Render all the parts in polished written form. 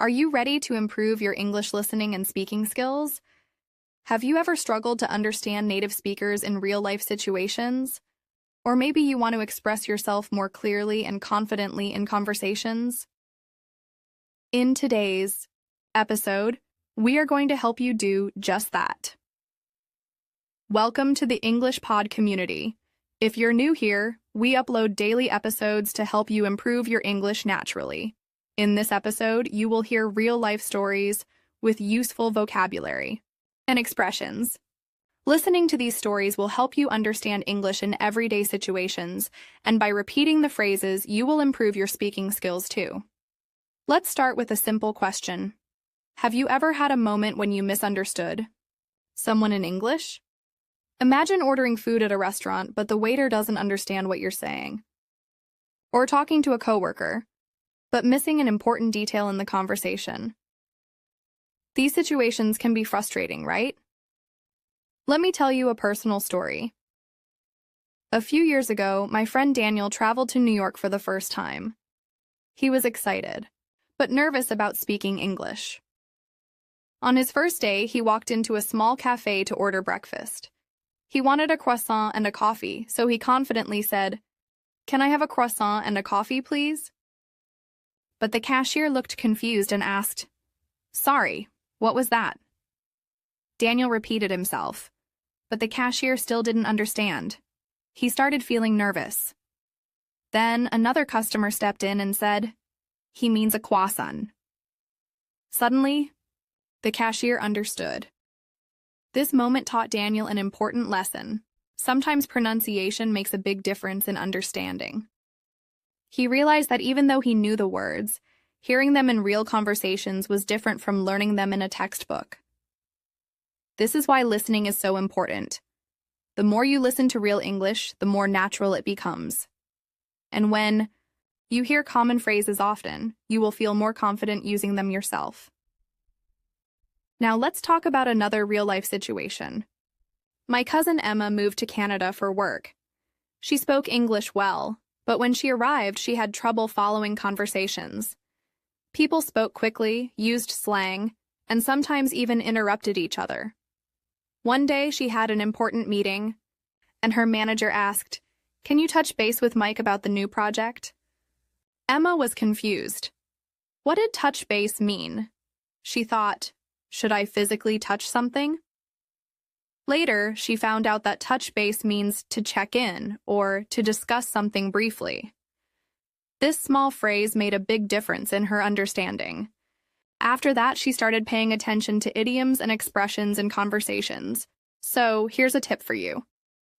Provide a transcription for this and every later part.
Are you ready to improve your English listening and speaking skills? Have you ever struggled to understand native speakers in real-life situations? Or maybe you want to express yourself more clearly and confidently in conversations? In today's episode, we are going to help you do just that. Welcome to the English Pod community. If you're new here, we upload daily episodes to help you improve your English naturally. In this episode, you will hear real-life stories with useful vocabulary and expressions. Listening to these stories will help you understand English in everyday situations, and by repeating the phrases, you will improve your speaking skills too. Let's start with a simple question. Have you ever had a moment when you misunderstood someone in English? Imagine ordering food at a restaurant, but the waiter doesn't understand what you're saying. Or talking to a coworker, but missing an important detail in the conversation. These situations can be frustrating, right? Let me tell you a personal story. A few years ago, my friend Daniel traveled to New York for the first time. He was excited, but nervous about speaking English. On his first day, he walked into a small cafe to order breakfast. He wanted a croissant and a coffee, so he confidently said, "Can I have a croissant and a coffee, please?" But the cashier looked confused and asked, "Sorry, what was that?" Daniel repeated himself, but the cashier still didn't understand. He started feeling nervous. Then another customer stepped in and said, "He means a croissant." Suddenly, the cashier understood. This moment taught Daniel an important lesson. Sometimes pronunciation makes a big difference in understanding. He realized that even though he knew the words, hearing them in real conversations was different from learning them in a textbook. This is why listening is so important. The more you listen to real English, the more natural it becomes. And when you hear common phrases often, you will feel more confident using them yourself. Now let's talk about another real-life situation. My cousin Emma moved to Canada for work. She spoke English well, but when she arrived, she had trouble following conversations. People spoke quickly, used slang, and sometimes even interrupted each other. One day, she had an important meeting, and her manager asked, "Can you touch base with Mike about the new project?" Emma was confused. What did touch base mean? She thought, should I physically touch something? Later, she found out that touch base means to check in or to discuss something briefly. This small phrase made a big difference in her understanding. After that, she started paying attention to idioms and expressions in conversations. So, here's a tip for you.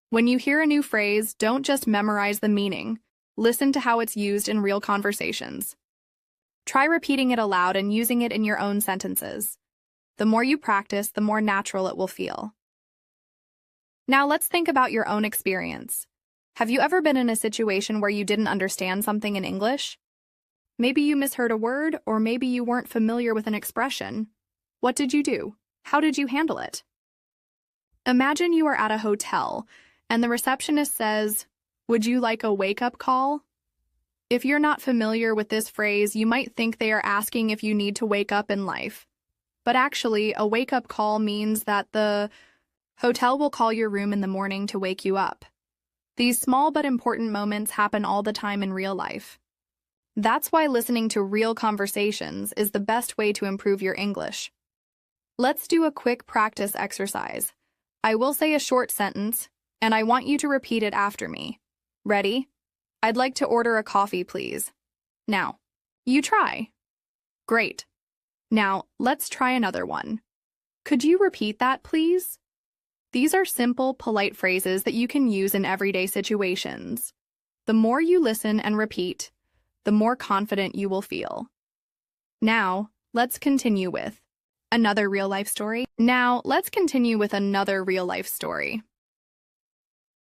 When you hear a new phrase, don't just memorize the meaning. Listen to how it's used in real conversations. Try repeating it aloud and using it in your own sentences. The more you practice, the more natural it will feel. Now let's think about your own experience. Have you ever been in a situation where you didn't understand something in English? Maybe you misheard a word, or maybe you weren't familiar with an expression. What did you do? How did you handle it? Imagine you are at a hotel, and the receptionist says, "Would you like a wake-up call?" If you're not familiar with this phrase, you might think they are asking if you need to wake up in life. But actually, a wake-up call means that the hotel will call your room in the morning to wake you up. These small but important moments happen all the time in real life. That's why listening to real conversations is the best way to improve your English. Let's do a quick practice exercise. I will say a short sentence, and I want you to repeat it after me. Ready? I'd like to order a coffee, please. Now, you try. Great. Now, let's try another one. Could you repeat that, please? These are simple, polite phrases that you can use in everyday situations. The more you listen and repeat, the more confident you will feel. Now, let's continue with another real-life story.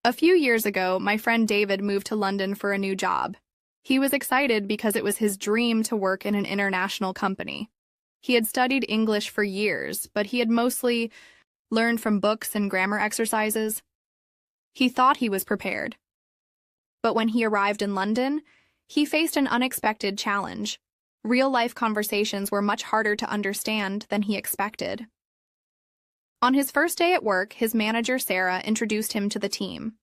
A few years ago, my friend David moved to London for a new job. He was excited because it was his dream to work in an international company. He had studied English for years, but he had mostly learned from books and grammar exercises. He thought he was prepared. But when he arrived in London, he faced an unexpected challenge. Real-life conversations were much harder to understand than he expected. On his first day at work, his manager, Sarah, introduced him to the team.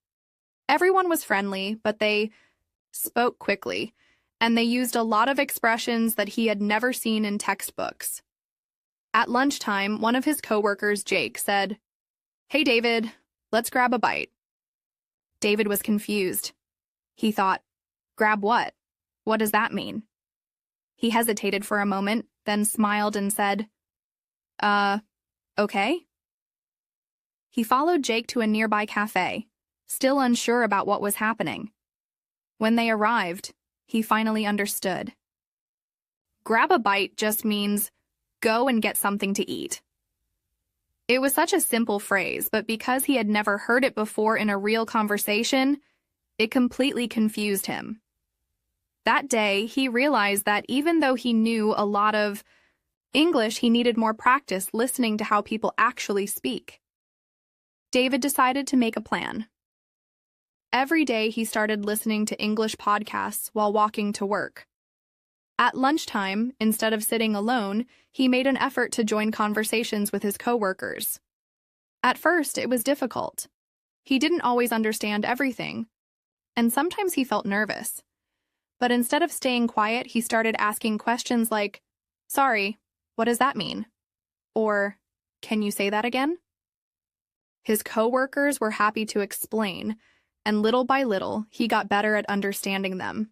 Everyone was friendly, but they spoke quickly, and they used a lot of expressions that he had never seen in textbooks. At lunchtime, one of his coworkers, Jake, said, "Hey, David, let's grab a bite." David was confused. He thought, "Grab what? What does that mean?" He hesitated for a moment, then smiled and said, Okay. He followed Jake to a nearby cafe, still unsure about what was happening. When they arrived, he finally understood. Grab a bite just means go and get something to eat. It was such a simple phrase, but because he had never heard it before in a real conversation, it completely confused him. That day, he realized that even though he knew a lot of English, he needed more practice listening to how people actually speak. David decided to make a plan. Every day, he started listening to English podcasts while walking to work. At lunchtime, instead of sitting alone, he made an effort to join conversations with his coworkers. At first, it was difficult. He didn't always understand everything, and sometimes he felt nervous. But instead of staying quiet, he started asking questions like, "Sorry, what does that mean?" Or, "Can you say that again?" His coworkers were happy to explain, and little by little, he got better at understanding them.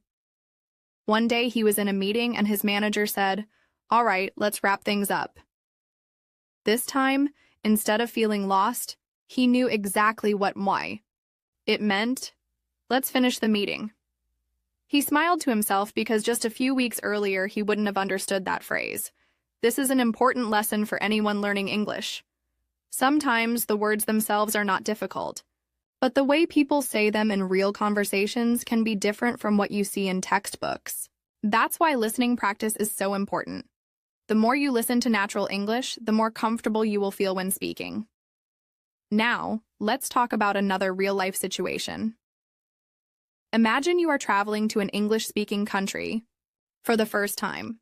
One day he was in a meeting and his manager said, "All right, let's wrap things up." This time, instead of feeling lost, he knew exactly what why. It meant, "Let's finish the meeting." He smiled to himself because just a few weeks earlier he wouldn't have understood that phrase. This is an important lesson for anyone learning English. Sometimes the words themselves are not difficult, but the way people say them in real conversations can be different from what you see in textbooks. That's why listening practice is so important. The more you listen to natural English, the more comfortable you will feel when speaking. Now, let's talk about another real-life situation. Imagine you are traveling to an English-speaking country for the first time.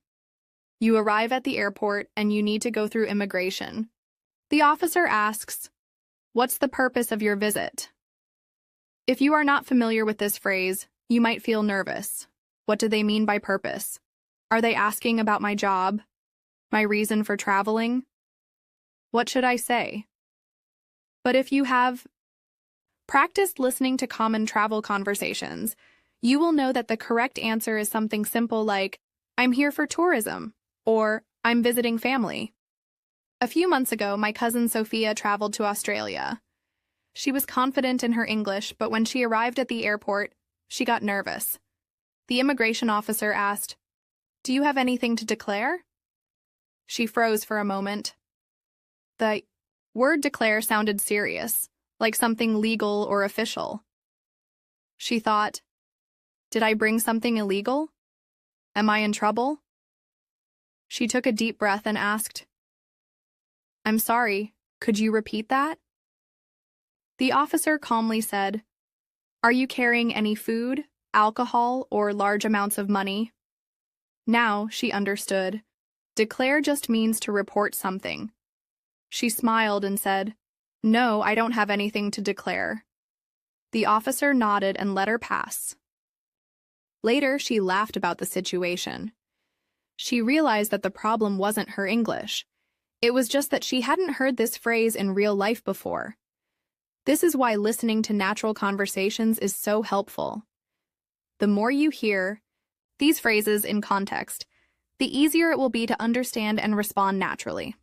You arrive at the airport and you need to go through immigration. The officer asks, "What's the purpose of your visit?" If you are not familiar with this phrase, you might feel nervous. What do they mean by purpose? Are they asking about my job? My reason for traveling? What should I say? But if you have practiced listening to common travel conversations, you will know that the correct answer is something simple like, "I'm here for tourism," or "I'm visiting family." A few months ago, my cousin Sophia traveled to Australia. She was confident in her English, but when she arrived at the airport, she got nervous. The immigration officer asked, "Do you have anything to declare?" She froze for a moment. The word declare sounded serious, like something legal or official. She thought, "Did I bring something illegal? Am I in trouble?" She took a deep breath and asked, "I'm sorry, could you repeat that?" The officer calmly said, "Are you carrying any food, alcohol, or large amounts of money?" Now she understood. Declare just means to report something. She smiled and said, "No, I don't have anything to declare." The officer nodded and let her pass. Later, she laughed about the situation. She realized that the problem wasn't her English. It was just that she hadn't heard this phrase in real life before. This is why listening to natural conversations is so helpful. The more you hear these phrases in context, the easier it will be to understand and respond naturally.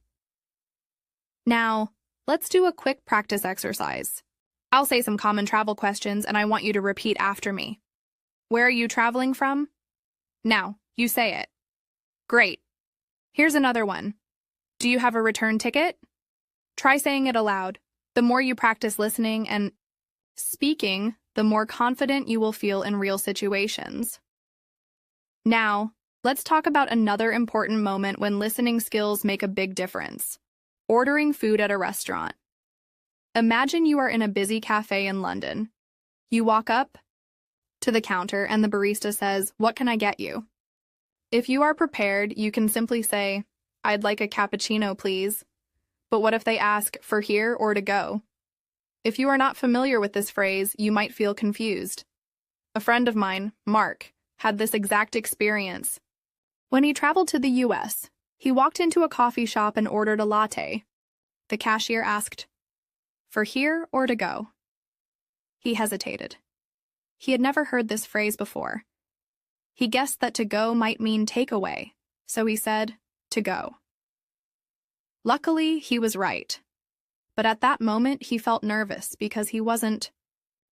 Now, let's do a quick practice exercise. I'll say some common travel questions and I want you to repeat after me. Where are you traveling from? Now, you say it. Great. Here's another one. Do you have a return ticket? Try saying it aloud. The more you practice listening and speaking, the more confident you will feel in real situations. Now, let's talk about another important moment when listening skills make a big difference. Ordering food at a restaurant. Imagine you are in a busy cafe in London. You walk up to the counter and the barista says, "What can I get you?" If you are prepared, you can simply say, "I'd like a cappuccino, please." But what if they ask for here or to go? If you are not familiar with this phrase, you might feel confused. A friend of mine, Mark, had this exact experience. When he traveled to the US, he walked into a coffee shop and ordered a latte. The cashier asked, "For here or to go?" He hesitated. He had never heard this phrase before. He guessed that to go might mean takeaway, so he said, "To go." Luckily, he was right. But at that moment, he felt nervous because he wasn't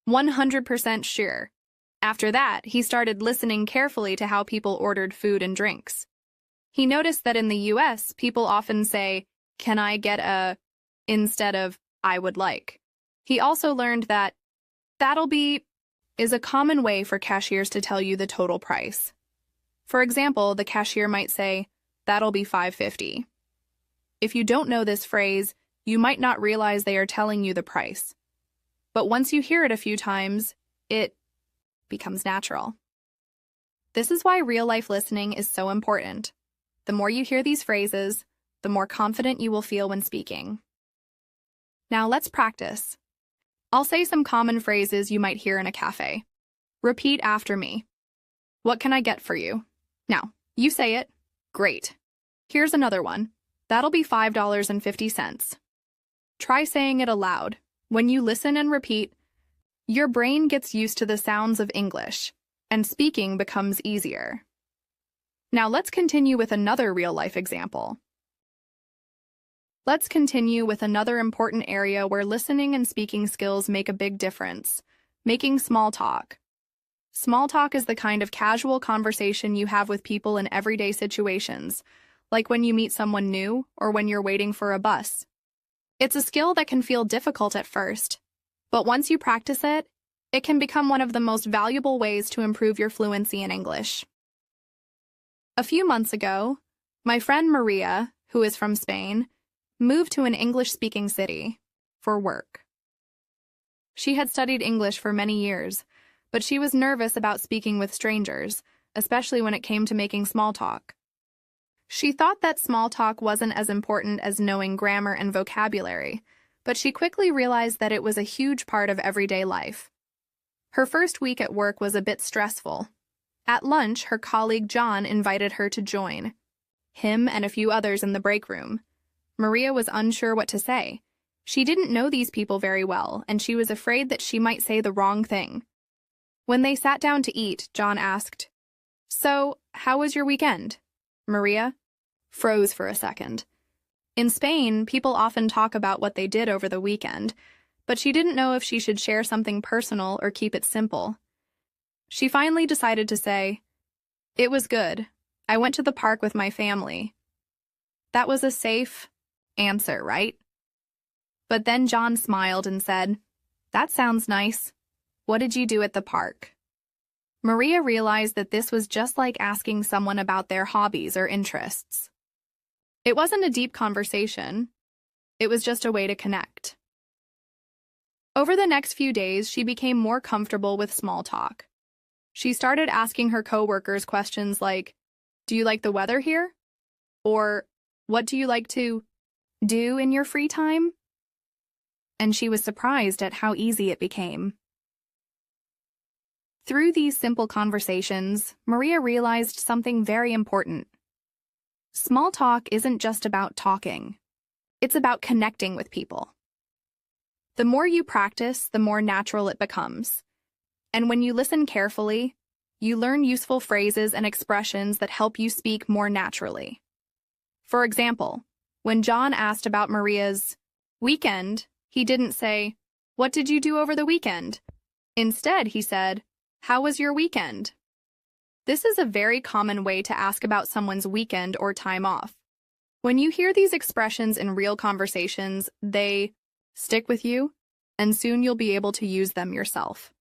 100% sure. After that, he started listening carefully to how people ordered food and drinks. He noticed that in the US, people often say, "Can I get a," instead of "I would like." He also learned that "that'll be" is a common way for cashiers to tell you the total price. For example, the cashier might say, "That'll be $5.50. If you don't know this phrase, you might not realize they are telling you the price. But once you hear it a few times, it becomes natural. This is why real-life listening is so important. The more you hear these phrases, the more confident you will feel when speaking. Now let's practice. I'll say some common phrases you might hear in a cafe. Repeat after me. "What can I get for you?" Now, you say it. Great. Here's another one. "That'll be $5.50. Try saying it aloud. When you listen and repeat, your brain gets used to the sounds of English, and speaking becomes easier. Now let's continue with another real-life example. Let's continue with another important area where listening and speaking skills make a big difference: making small talk. Small talk is the kind of casual conversation you have with people in everyday situations, like when you meet someone new or when you're waiting for a bus. It's a skill that can feel difficult at first, but once you practice it, it can become one of the most valuable ways to improve your fluency in English. A few months ago, my friend Maria, who is from Spain, moved to an English-speaking city for work. She had studied English for many years, but she was nervous about speaking with strangers, especially when it came to making small talk. She thought that small talk wasn't as important as knowing grammar and vocabulary, but she quickly realized that it was a huge part of everyday life. Her first week at work was a bit stressful. At lunch, her colleague John invited her to join him and a few others in the break room. Maria was unsure what to say. She didn't know these people very well, and she was afraid that she might say the wrong thing. When they sat down to eat, John asked, "So, how was your weekend?" Maria froze for a second. In Spain, people often talk about what they did over the weekend, but she didn't know if she should share something personal or keep it simple. She finally decided to say, "It was good. I went to the park with my family." That was a safe answer, right? But then John smiled and said, "That sounds nice. What did you do at the park?" Maria realized that this was just like asking someone about their hobbies or interests. It wasn't a deep conversation. It was just a way to connect. Over the next few days, she became more comfortable with small talk. She started asking her coworkers questions like, "Do you like the weather here?" Or, "What do you like to do in your free time?" And she was surprised at how easy it became. Through these simple conversations, Maria realized something very important. Small talk isn't just about talking. It's about connecting with people. The more you practice, the more natural it becomes. And when you listen carefully, you learn useful phrases and expressions that help you speak more naturally. For example, when John asked about Maria's weekend, he didn't say, "What did you do over the weekend?" Instead, he said, "How was your weekend?" This is a very common way to ask about someone's weekend or time off. When you hear these expressions in real conversations, they stick with you, and soon you'll be able to use them yourself.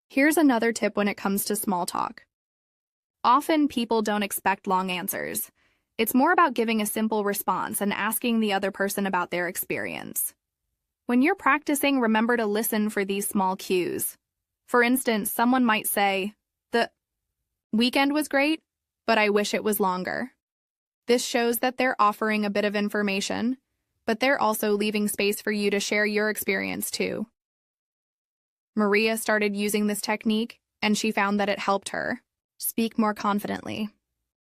Here's another tip when it comes to small talk. Often people don't expect long answers. It's more about giving a simple response and asking the other person about their experience. When you're practicing, remember to listen for these small cues. For instance, someone might say, "The weekend was great, but I wish it was longer. This shows that they're offering a bit of information, but they're also leaving space for you to share your experience too. Maria started using this technique, and she found that it helped her speak more confidently.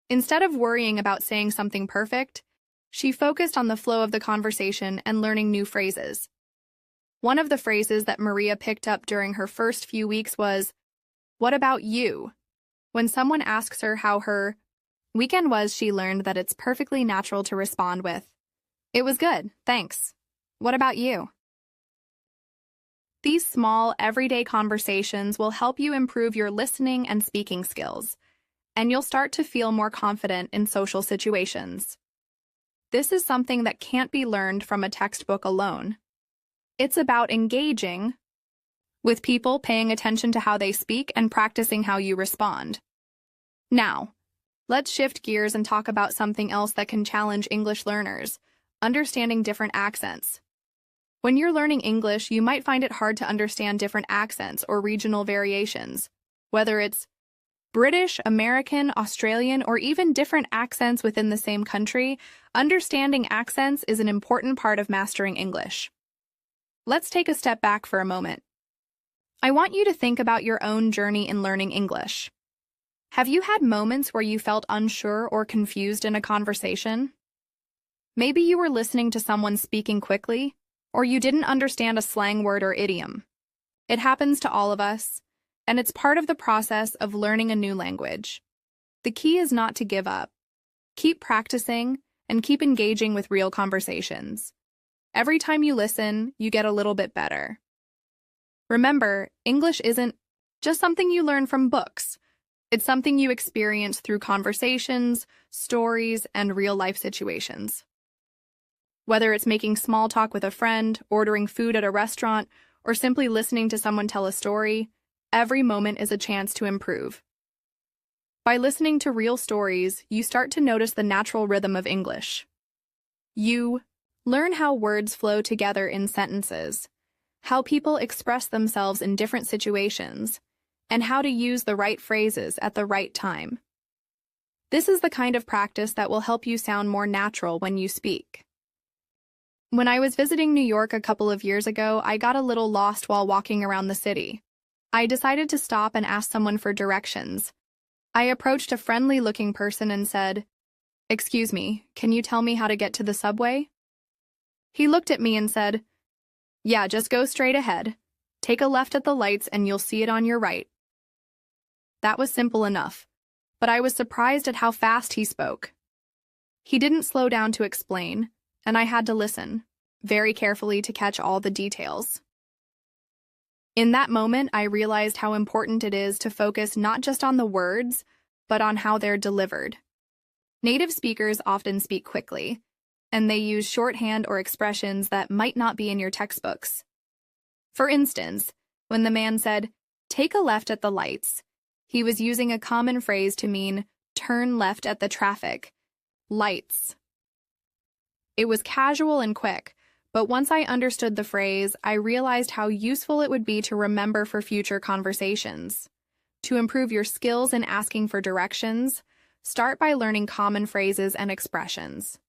Instead of worrying about saying something perfect, she focused on the flow of the conversation and learning new phrases. One of the phrases that Maria picked up during her first few weeks was, "What about you?" When someone asks her how her weekend was, she learned that it's perfectly natural to respond with, "It was good, thanks. What about you?" These small, everyday conversations will help you improve your listening and speaking skills, and you'll start to feel more confident in social situations. This is something that can't be learned from a textbook alone. It's about engaging with people, paying attention to how they speak, and practicing how you respond. Now, let's shift gears and talk about something else that can challenge English learners: understanding different accents. When you're learning English, you might find it hard to understand different accents or regional variations, whether it's British, American, Australian, or even different accents within the same country. Understanding accents is an important part of mastering English. Let's take a step back for a moment. I want you to think about your own journey in learning English. Have you had moments where you felt unsure or confused in a conversation? Maybe you were listening to someone speaking quickly, or you didn't understand a slang word or idiom. It happens to all of us, and it's part of the process of learning a new language. The key is not to give up. Keep practicing and keep engaging with real conversations. Every time you listen, you get a little bit better. Remember, English isn't just something you learn from books. It's something you experience through conversations, stories, and real-life situations. Whether it's making small talk with a friend, ordering food at a restaurant, or simply listening to someone tell a story, every moment is a chance to improve. By listening to real stories, you start to notice the natural rhythm of English. You learn how words flow together in sentences, how people express themselves in different situations, and how to use the right phrases at the right time. This is the kind of practice that will help you sound more natural when you speak. When I was visiting New York a couple of years ago, I got a little lost while walking around the city. I decided to stop and ask someone for directions. I approached a friendly-looking person and said, "Excuse me, can you tell me how to get to the subway?" He looked at me and said, "Yeah, just go straight ahead. Take a left at the lights and you'll see it on your right." That was simple enough, but I was surprised at how fast he spoke. He didn't slow down to explain, and I had to listen very carefully to catch all the details. In that moment, I realized how important it is to focus not just on the words, but on how they're delivered. Native speakers often speak quickly, and they use shorthand or expressions that might not be in your textbooks. For instance, when the man said, "Take a left at the lights," he was using a common phrase to mean turn left at the traffic lights. It was casual and quick, but once I understood the phrase, I realized how useful it would be to remember for future conversations. To improve your skills in asking for directions, start by learning common phrases and expressions.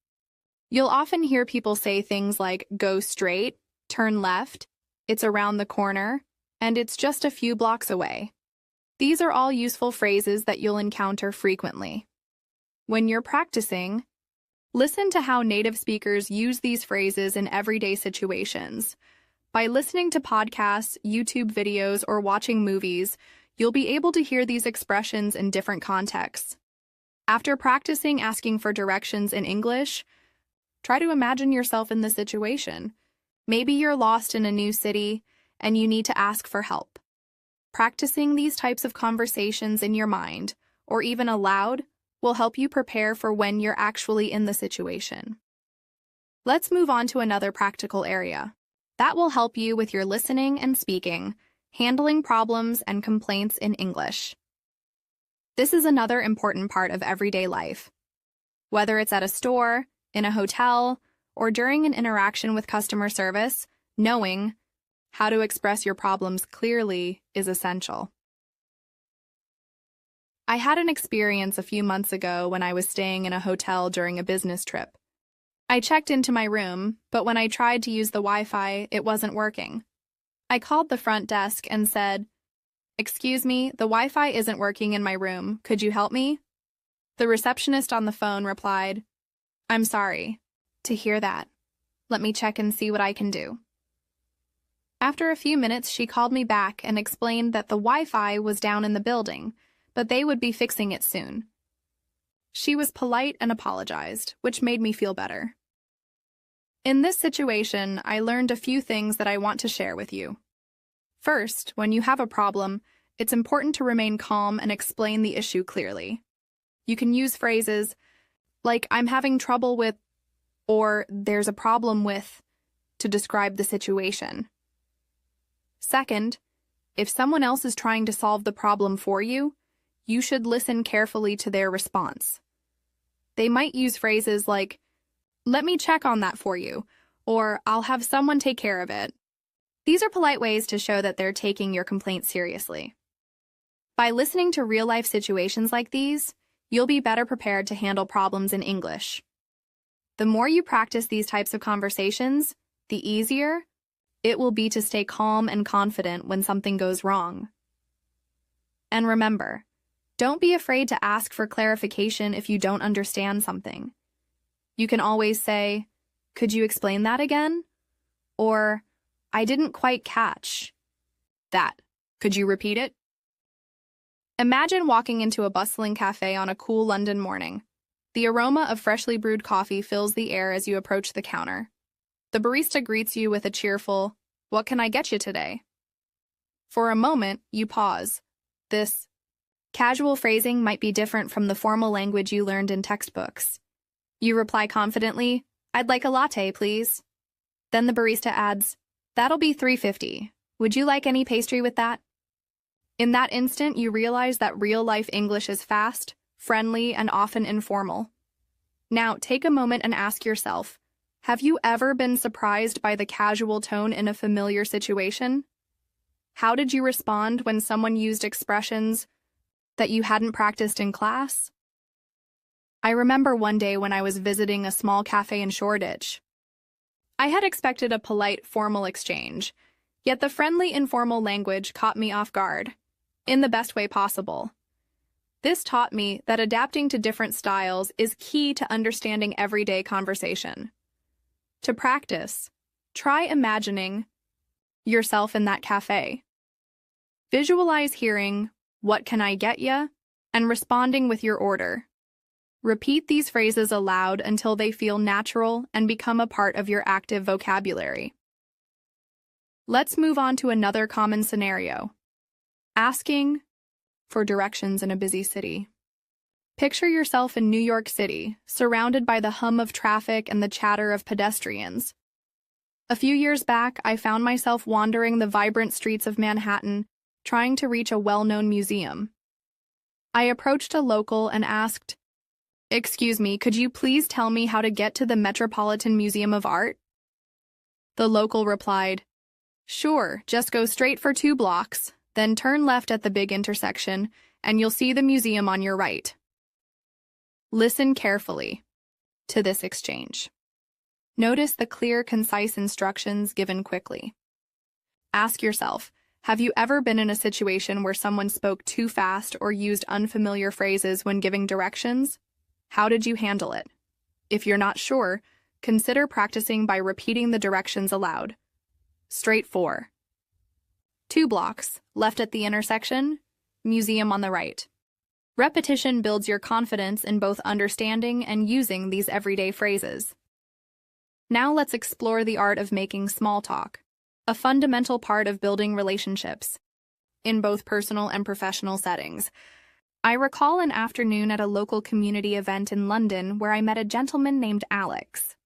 You'll often hear people say things like go straight, turn left, it's around the corner, and it's just a few blocks away. These are all useful phrases that you'll encounter frequently. When you're practicing, listen to how native speakers use these phrases in everyday situations. By listening to podcasts, YouTube videos, or watching movies, you'll be able to hear these expressions in different contexts. After practicing asking for directions in English, try to imagine yourself in the situation. Maybe you're lost in a new city and you need to ask for help. Practicing these types of conversations in your mind, or even aloud, will help you prepare for when you're actually in the situation. Let's move on to another practical area. That will help you with your listening and speaking, handling problems and complaints in English. This is another important part of everyday life. Whether it's at a store, in a hotel, or during an interaction with customer service, knowing how to express your problems clearly is essential. I had an experience a few months ago when I was staying in a hotel during a business trip. I checked into my room, but when I tried to use the Wi-Fi, it wasn't working. I called the front desk and said, "Excuse me, the Wi-Fi isn't working in my room. Could you help me?" The receptionist on the phone replied, "I'm sorry to hear that. Let me check and see what I can do." After a few minutes, she called me back and explained that the Wi-Fi was down in the building, but they would be fixing it soon. She was polite and apologized, which made me feel better. In this situation, I learned a few things that I want to share with you. First, when you have a problem, it's important to remain calm and explain the issue clearly. You can use phrases like, "I'm having trouble with," or "there's a problem with," to describe the situation. Second, if someone else is trying to solve the problem for you, you should listen carefully to their response. They might use phrases like, "Let me check on that for you," or "I'll have someone take care of it." These are polite ways to show that they're taking your complaint seriously. By listening to real-life situations like these, you'll be better prepared to handle problems in English. The more you practice these types of conversations, the easier it will be to stay calm and confident when something goes wrong. And remember, don't be afraid to ask for clarification if you don't understand something. You can always say, "Could you explain that again?" Or, "I didn't quite catch that. Could you repeat it?" Imagine walking into a bustling cafe on a cool London morning. The aroma of freshly brewed coffee fills the air as you approach the counter. The barista greets you with a cheerful, "What can I get you today?" For a moment, you pause. This casual phrasing might be different from the formal language you learned in textbooks. You reply confidently, "I'd like a latte, please." Then the barista adds, "That'll be $3.50. Would you like any pastry with that?" In that instant, you realize that real-life English is fast, friendly, and often informal. Now, take a moment and ask yourself, have you ever been surprised by the casual tone in a familiar situation? How did you respond when someone used expressions that you hadn't practiced in class? I remember one day when I was visiting a small cafe in Shoreditch. I had expected a polite, formal exchange, yet the friendly, informal language caught me off guard, in the best way possible. This taught me that adapting to different styles is key to understanding everyday conversation. To practice, try imagining yourself in that cafe. Visualize hearing, "What can I get ya?" and responding with your order. Repeat these phrases aloud until they feel natural and become a part of your active vocabulary. Let's move on to another common scenario: asking for directions in a busy city. Picture yourself in New York City, surrounded by the hum of traffic and the chatter of pedestrians. A few years back, I found myself wandering the vibrant streets of Manhattan, trying to reach a well-known museum. I approached a local and asked, "Excuse me, could you please tell me how to get to the Metropolitan Museum of Art?" The local replied, "Sure, just go straight for 2 blocks, then turn left at the big intersection, and you'll see the museum on your right." Listen carefully to this exchange. Notice the clear, concise instructions given quickly. Ask yourself, have you ever been in a situation where someone spoke too fast or used unfamiliar phrases when giving directions? How did you handle it? If you're not sure, consider practicing by repeating the directions aloud. Straight for 2 blocks, left at the intersection, museum on the right. Repetition builds your confidence in both understanding and using these everyday phrases. Now let's explore the art of making small talk, a fundamental part of building relationships, in both personal and professional settings. I recall an afternoon at a local community event in London where I met a gentleman named Alex.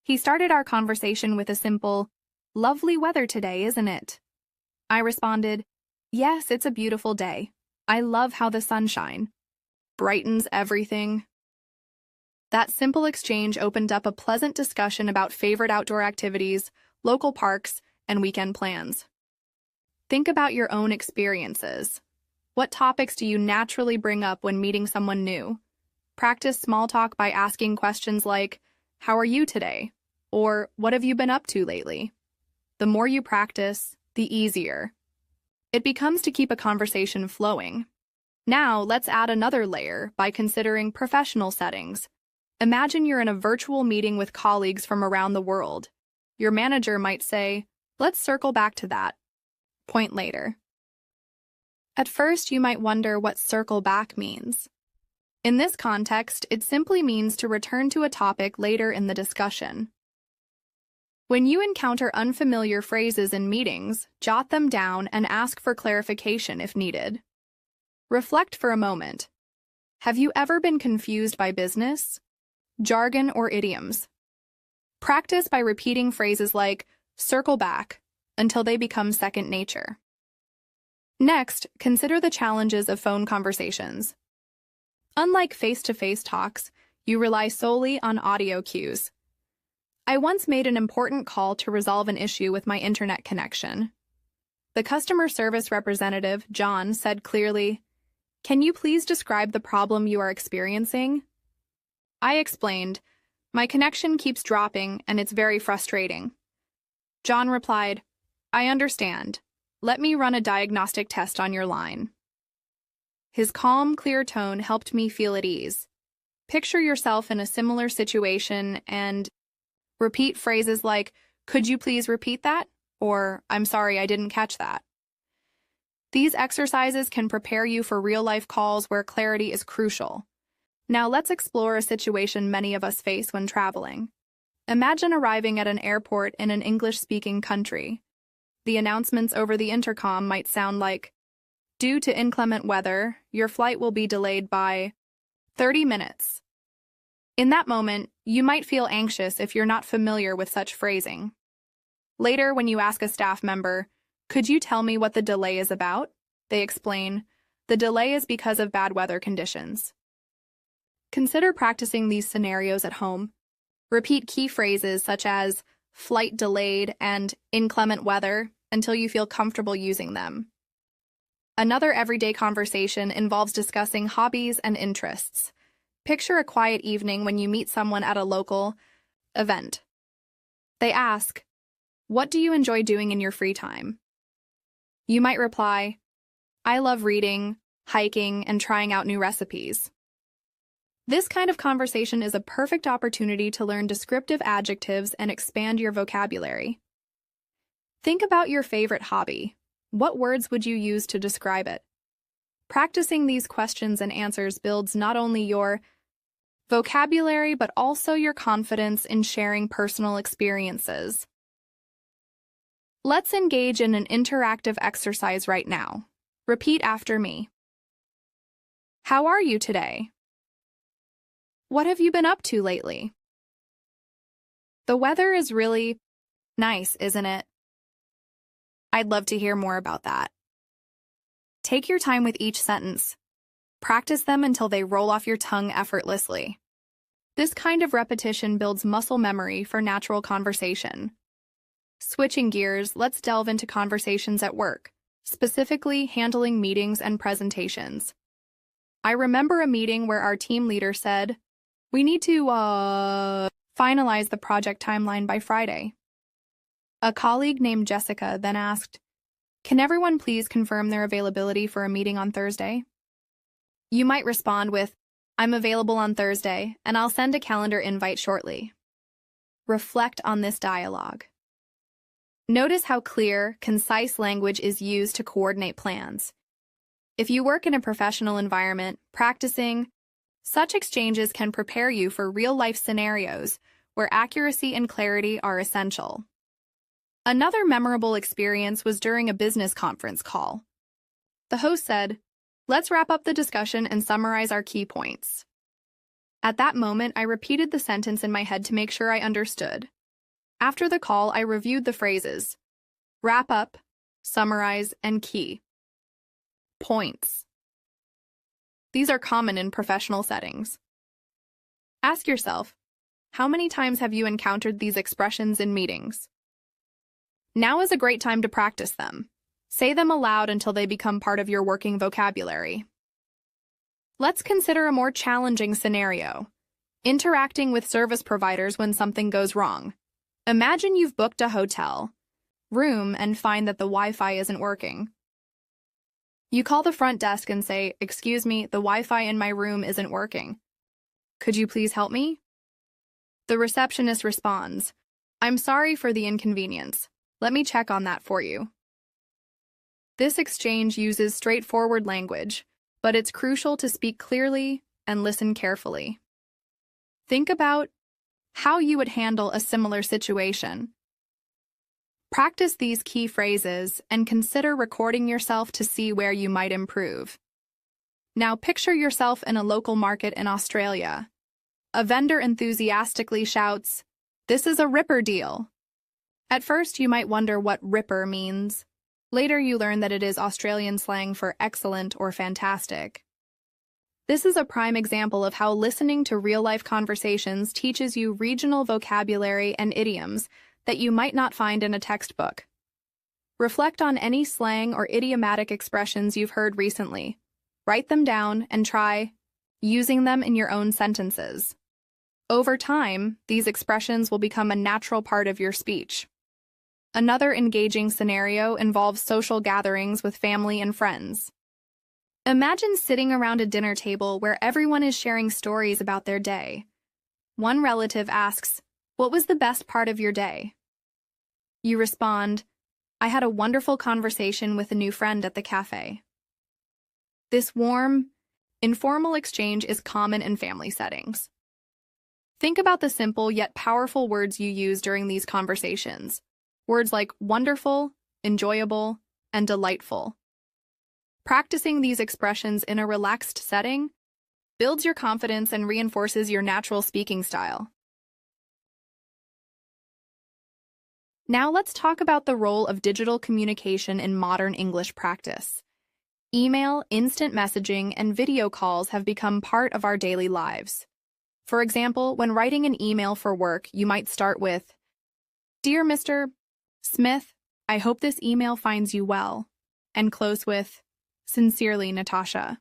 He started our conversation with a simple, "Lovely weather today, isn't it?" I responded, "Yes, it's a beautiful day. I love how the sunshine brightens everything." That simple exchange opened up a pleasant discussion about favorite outdoor activities, local parks, and weekend plans. Think about your own experiences. What topics do you naturally bring up when meeting someone new? Practice small talk by asking questions like, "How are you today?" Or "What have you been up to lately?" The more you practice, the easier it becomes to keep a conversation flowing. Now, let's add another layer by considering professional settings. Imagine you're in a virtual meeting with colleagues from around the world. Your manager might say, "Let's circle back to that point later." At first, you might wonder what circle back means. In this context, it simply means to return to a topic later in the discussion. When you encounter unfamiliar phrases in meetings, jot them down and ask for clarification if needed. Reflect for a moment. Have you ever been confused by business, jargon, or idioms? Practice by repeating phrases like "circle back" until they become second nature. Next, consider the challenges of phone conversations. Unlike face-to-face talks, you rely solely on audio cues. I once made an important call to resolve an issue with my internet connection. The customer service representative, John, said clearly, "Can you please describe the problem you are experiencing?" I explained, "My connection keeps dropping and it's very frustrating." John replied, "I understand. Let me run a diagnostic test on your line." His calm, clear tone helped me feel at ease. Picture yourself in a similar situation and repeat phrases like, "Could you please repeat that?" Or, "I'm sorry, I didn't catch that." These exercises can prepare you for real-life calls where clarity is crucial. Now let's explore a situation many of us face when traveling. Imagine arriving at an airport in an English-speaking country. The announcements over the intercom might sound like, "Due to inclement weather, your flight will be delayed by 30 minutes. In that moment, you might feel anxious if you're not familiar with such phrasing. Later, when you ask a staff member, "Could you tell me what the delay is about?" they explain, "The delay is because of bad weather conditions." Consider practicing these scenarios at home. Repeat key phrases such as "flight delayed" and "inclement weather" until you feel comfortable using them. Another everyday conversation involves discussing hobbies and interests. Picture a quiet evening when you meet someone at a local event. They ask, "What do you enjoy doing in your free time?" You might reply, "I love reading, hiking, and trying out new recipes." This kind of conversation is a perfect opportunity to learn descriptive adjectives and expand your vocabulary. Think about your favorite hobby. What words would you use to describe it? Practicing these questions and answers builds not only your vocabulary but also your confidence in sharing personal experiences. Let's engage in an interactive exercise right now. Repeat after me. How are you today? What have you been up to lately? The weather is really nice, isn't it? I'd love to hear more about that. Take your time with each sentence. Practice them until they roll off your tongue effortlessly. This kind of repetition builds muscle memory for natural conversation. Switching gears, let's delve into conversations at work, specifically handling meetings and presentations. I remember a meeting where our team leader said, "We need to, finalize the project timeline by Friday." A colleague named Jessica then asked, "Can everyone please confirm their availability for a meeting on Thursday?" You might respond with, "I'm available on Thursday, and I'll send a calendar invite shortly." Reflect on this dialogue. Notice how clear, concise language is used to coordinate plans. If you work in a professional environment, practicing such exchanges can prepare you for real-life scenarios where accuracy and clarity are essential. Another memorable experience was during a business conference call. The host said, "Let's wrap up the discussion and summarize our key points." At that moment, I repeated the sentence in my head to make sure I understood. After the call, I reviewed the phrases: wrap up, summarize, and key points. These are common in professional settings. Ask yourself, how many times have you encountered these expressions in meetings? Now is a great time to practice them. Say them aloud until they become part of your working vocabulary. Let's consider a more challenging scenario: interacting with service providers when something goes wrong. Imagine you've booked a hotel room and find that the Wi-Fi isn't working. You call the front desk and say, "Excuse me, the Wi-Fi in my room isn't working. Could you please help me?" The receptionist responds, "I'm sorry for the inconvenience. Let me check on that for you." This exchange uses straightforward language, but it's crucial to speak clearly and listen carefully. Think about how you would handle a similar situation. Practice these key phrases and consider recording yourself to see where you might improve. Now picture yourself in a local market in Australia. A vendor enthusiastically shouts, "This is a ripper deal." At first, you might wonder what ripper means. Later, you learn that it is Australian slang for excellent or fantastic. This is a prime example of how listening to real-life conversations teaches you regional vocabulary and idioms that you might not find in a textbook. Reflect on any slang or idiomatic expressions you've heard recently. Write them down and try using them in your own sentences. Over time, these expressions will become a natural part of your speech. Another engaging scenario involves social gatherings with family and friends. Imagine sitting around a dinner table where everyone is sharing stories about their day. One relative asks, "What was the best part of your day?" You respond, "I had a wonderful conversation with a new friend at the cafe." This warm, informal exchange is common in family settings. Think about the simple yet powerful words you use during these conversations. Words like wonderful, enjoyable, and delightful. Practicing these expressions in a relaxed setting builds your confidence and reinforces your natural speaking style. Now let's talk about the role of digital communication in modern English practice. Email, instant messaging, and video calls have become part of our daily lives. For example, when writing an email for work, you might start with, "Dear Mr. Smith, I hope this email finds you well," and close with, "Sincerely, Natasha."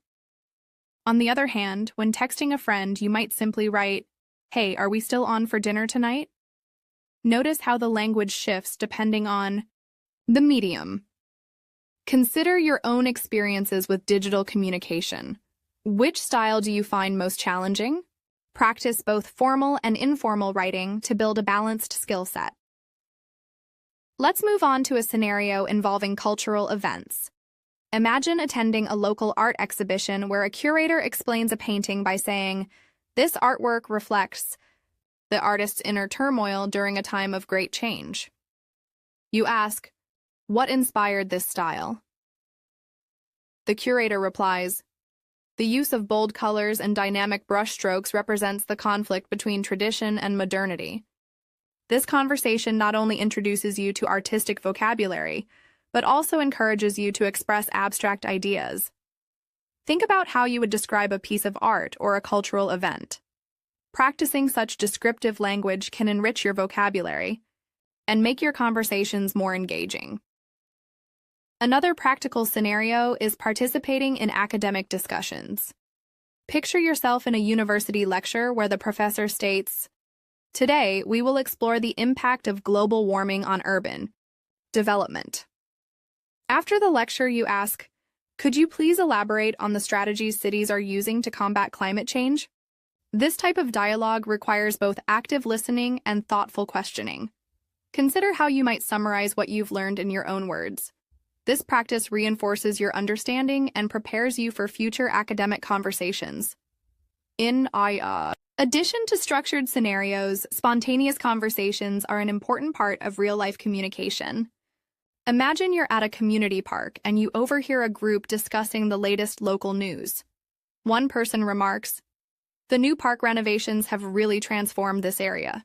On the other hand, when texting a friend, you might simply write, "Hey, are we still on for dinner tonight?" Notice how the language shifts depending on the medium. Consider your own experiences with digital communication. Which style do you find most challenging? Practice both formal and informal writing to build a balanced skill set. Let's move on to a scenario involving cultural events. Imagine attending a local art exhibition where a curator explains a painting by saying, "This artwork reflects the artist's inner turmoil during a time of great change." You ask, "What inspired this style?" The curator replies, "The use of bold colors and dynamic brushstrokes represents the conflict between tradition and modernity." This conversation not only introduces you to artistic vocabulary, but also encourages you to express abstract ideas. Think about how you would describe a piece of art or a cultural event. Practicing such descriptive language can enrich your vocabulary and make your conversations more engaging. Another practical scenario is participating in academic discussions. Picture yourself in a university lecture where the professor states, "Today, we will explore the impact of global warming on urban development." After the lecture, you ask, "Could you please elaborate on the strategies cities are using to combat climate change?" This type of dialogue requires both active listening and thoughtful questioning. Consider how you might summarize what you've learned in your own words. This practice reinforces your understanding and prepares you for future academic conversations. In addition to structured scenarios, spontaneous conversations are an important part of real-life communication. Imagine you're at a community park and you overhear a group discussing the latest local news. One person remarks, "The new park renovations have really transformed this area."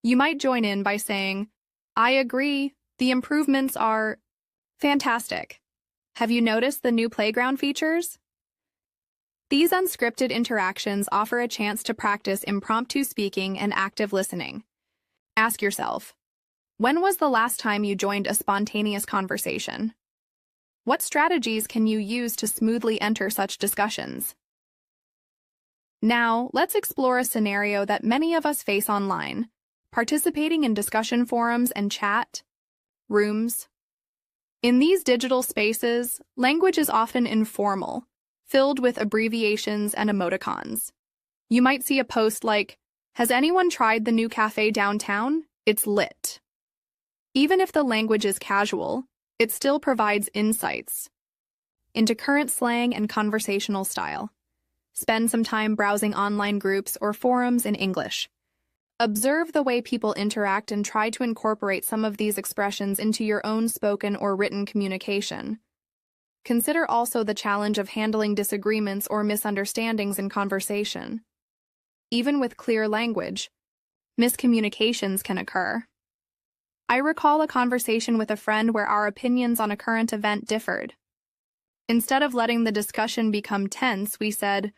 You might join in by saying, "I agree, the improvements are fantastic. Have you noticed the new playground features?" These unscripted interactions offer a chance to practice impromptu speaking and active listening. Ask yourself, when was the last time you joined a spontaneous conversation? What strategies can you use to smoothly enter such discussions? Now, let's explore a scenario that many of us face online: participating in discussion forums and chat rooms. In these digital spaces, language is often informal, filled with abbreviations and emoticons. You might see a post like, "Has anyone tried the new cafe downtown? It's lit." Even if the language is casual, it still provides insights into current slang and conversational style. Spend some time browsing online groups or forums in English. Observe the way people interact and try to incorporate some of these expressions into your own spoken or written communication. Consider also the challenge of handling disagreements or misunderstandings in conversation. Even with clear language, miscommunications can occur. I recall a conversation with a friend where our opinions on a current event differed. Instead of letting the discussion become tense, we said,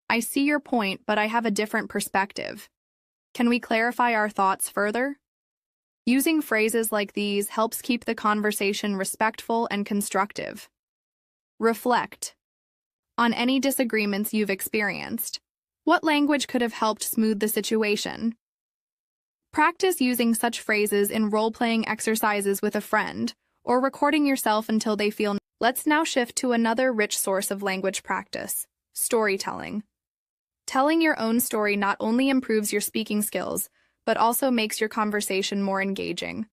"I see your point, but I have a different perspective. Can we clarify our thoughts further?" Using phrases like these helps keep the conversation respectful and constructive. Reflect on any disagreements you've experienced. What language could have helped smooth the situation? Practice using such phrases in role-playing exercises with a friend, or recording yourself until they feel. Let's now shift to another rich source of language practice: storytelling. Telling your own story not only improves your speaking skills, but also makes your conversation more engaging.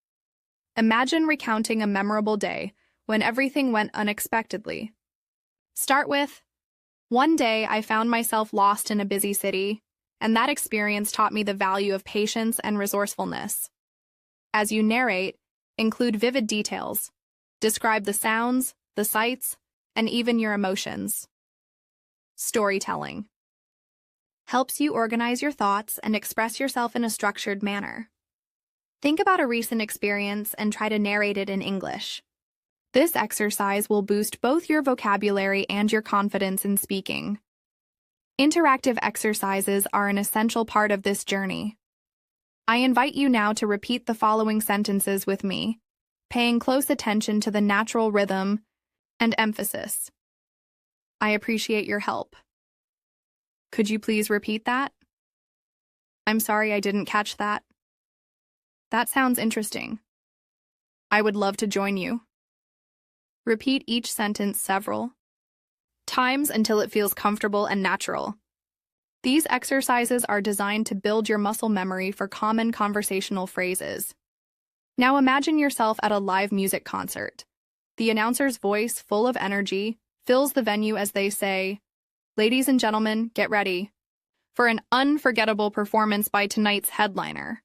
Imagine recounting a memorable day when everything went unexpectedly. Start with, "One day I found myself lost in a busy city, and that experience taught me the value of patience and resourcefulness." As you narrate, include vivid details. Describe the sounds, the sights, and even your emotions. Storytelling helps you organize your thoughts and express yourself in a structured manner. Think about a recent experience and try to narrate it in English. This exercise will boost both your vocabulary and your confidence in speaking. Interactive exercises are an essential part of this journey. I invite you now to repeat the following sentences with me, paying close attention to the natural rhythm and emphasis. I appreciate your help. Could you please repeat that? I'm sorry I didn't catch that. That sounds interesting. I would love to join you. Repeat each sentence several times until it feels comfortable and natural. These exercises are designed to build your muscle memory for common conversational phrases. Now imagine yourself at a live music concert. The announcer's voice, full of energy, fills the venue as they say, "Ladies and gentlemen, get ready for an unforgettable performance by tonight's headliner."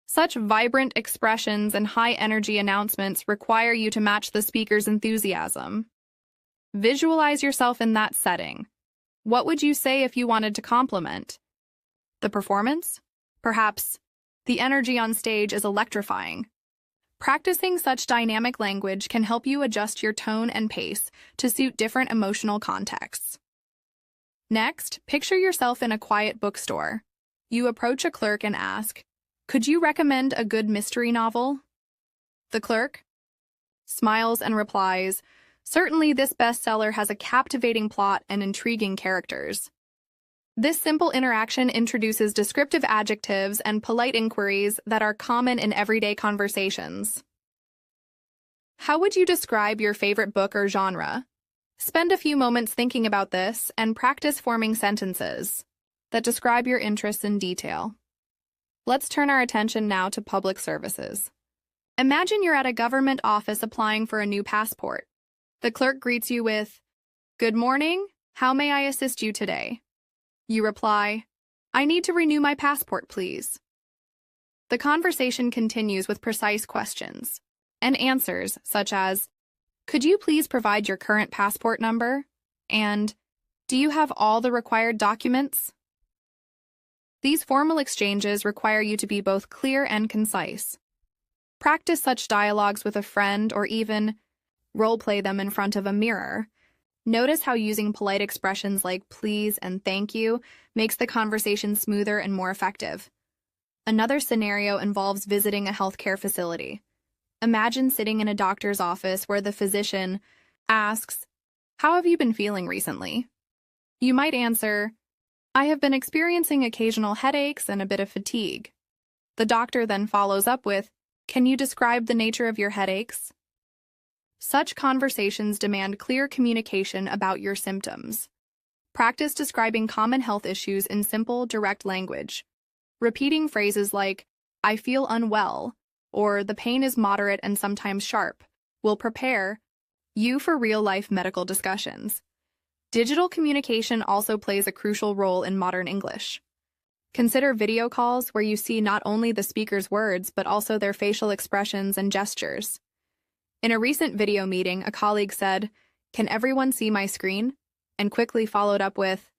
Such vibrant expressions and high-energy announcements require you to match the speaker's enthusiasm. Visualize yourself in that setting. What would you say if you wanted to compliment the performance? Perhaps, "The energy on stage is electrifying." Practicing such dynamic language can help you adjust your tone and pace to suit different emotional contexts. Next, picture yourself in a quiet bookstore. You approach a clerk and ask, "Could you recommend a good mystery novel?" The clerk smiles and replies, "Certainly, this bestseller has a captivating plot and intriguing characters." This simple interaction introduces descriptive adjectives and polite inquiries that are common in everyday conversations. How would you describe your favorite book or genre? Spend a few moments thinking about this and practice forming sentences that describe your interests in detail. Let's turn our attention now to public services. Imagine you're at a government office applying for a new passport. The clerk greets you with, "Good morning, how may I assist you today?" You reply, "I need to renew my passport, please." The conversation continues with precise questions and answers such as, "Could you please provide your current passport number?" and "Do you have all the required documents?" These formal exchanges require you to be both clear and concise. Practice such dialogues with a friend or even role-play them in front of a mirror. Notice how using polite expressions like please and thank you makes the conversation smoother and more effective. Another scenario involves visiting a healthcare facility. Imagine sitting in a doctor's office where the physician asks, "How have you been feeling recently?" You might answer, "I have been experiencing occasional headaches and a bit of fatigue." The doctor then follows up with, "Can you describe the nature of your headaches?" Such conversations demand clear communication about your symptoms. Practice describing common health issues in simple, direct language. Repeating phrases like, "I feel unwell," or "the pain is moderate and sometimes sharp," will prepare you for real-life medical discussions. Digital communication also plays a crucial role in modern English. Consider video calls where you see not only the speaker's words but also their facial expressions and gestures. In a recent video meeting, a colleague said, "Can everyone see my screen?" and quickly followed up with,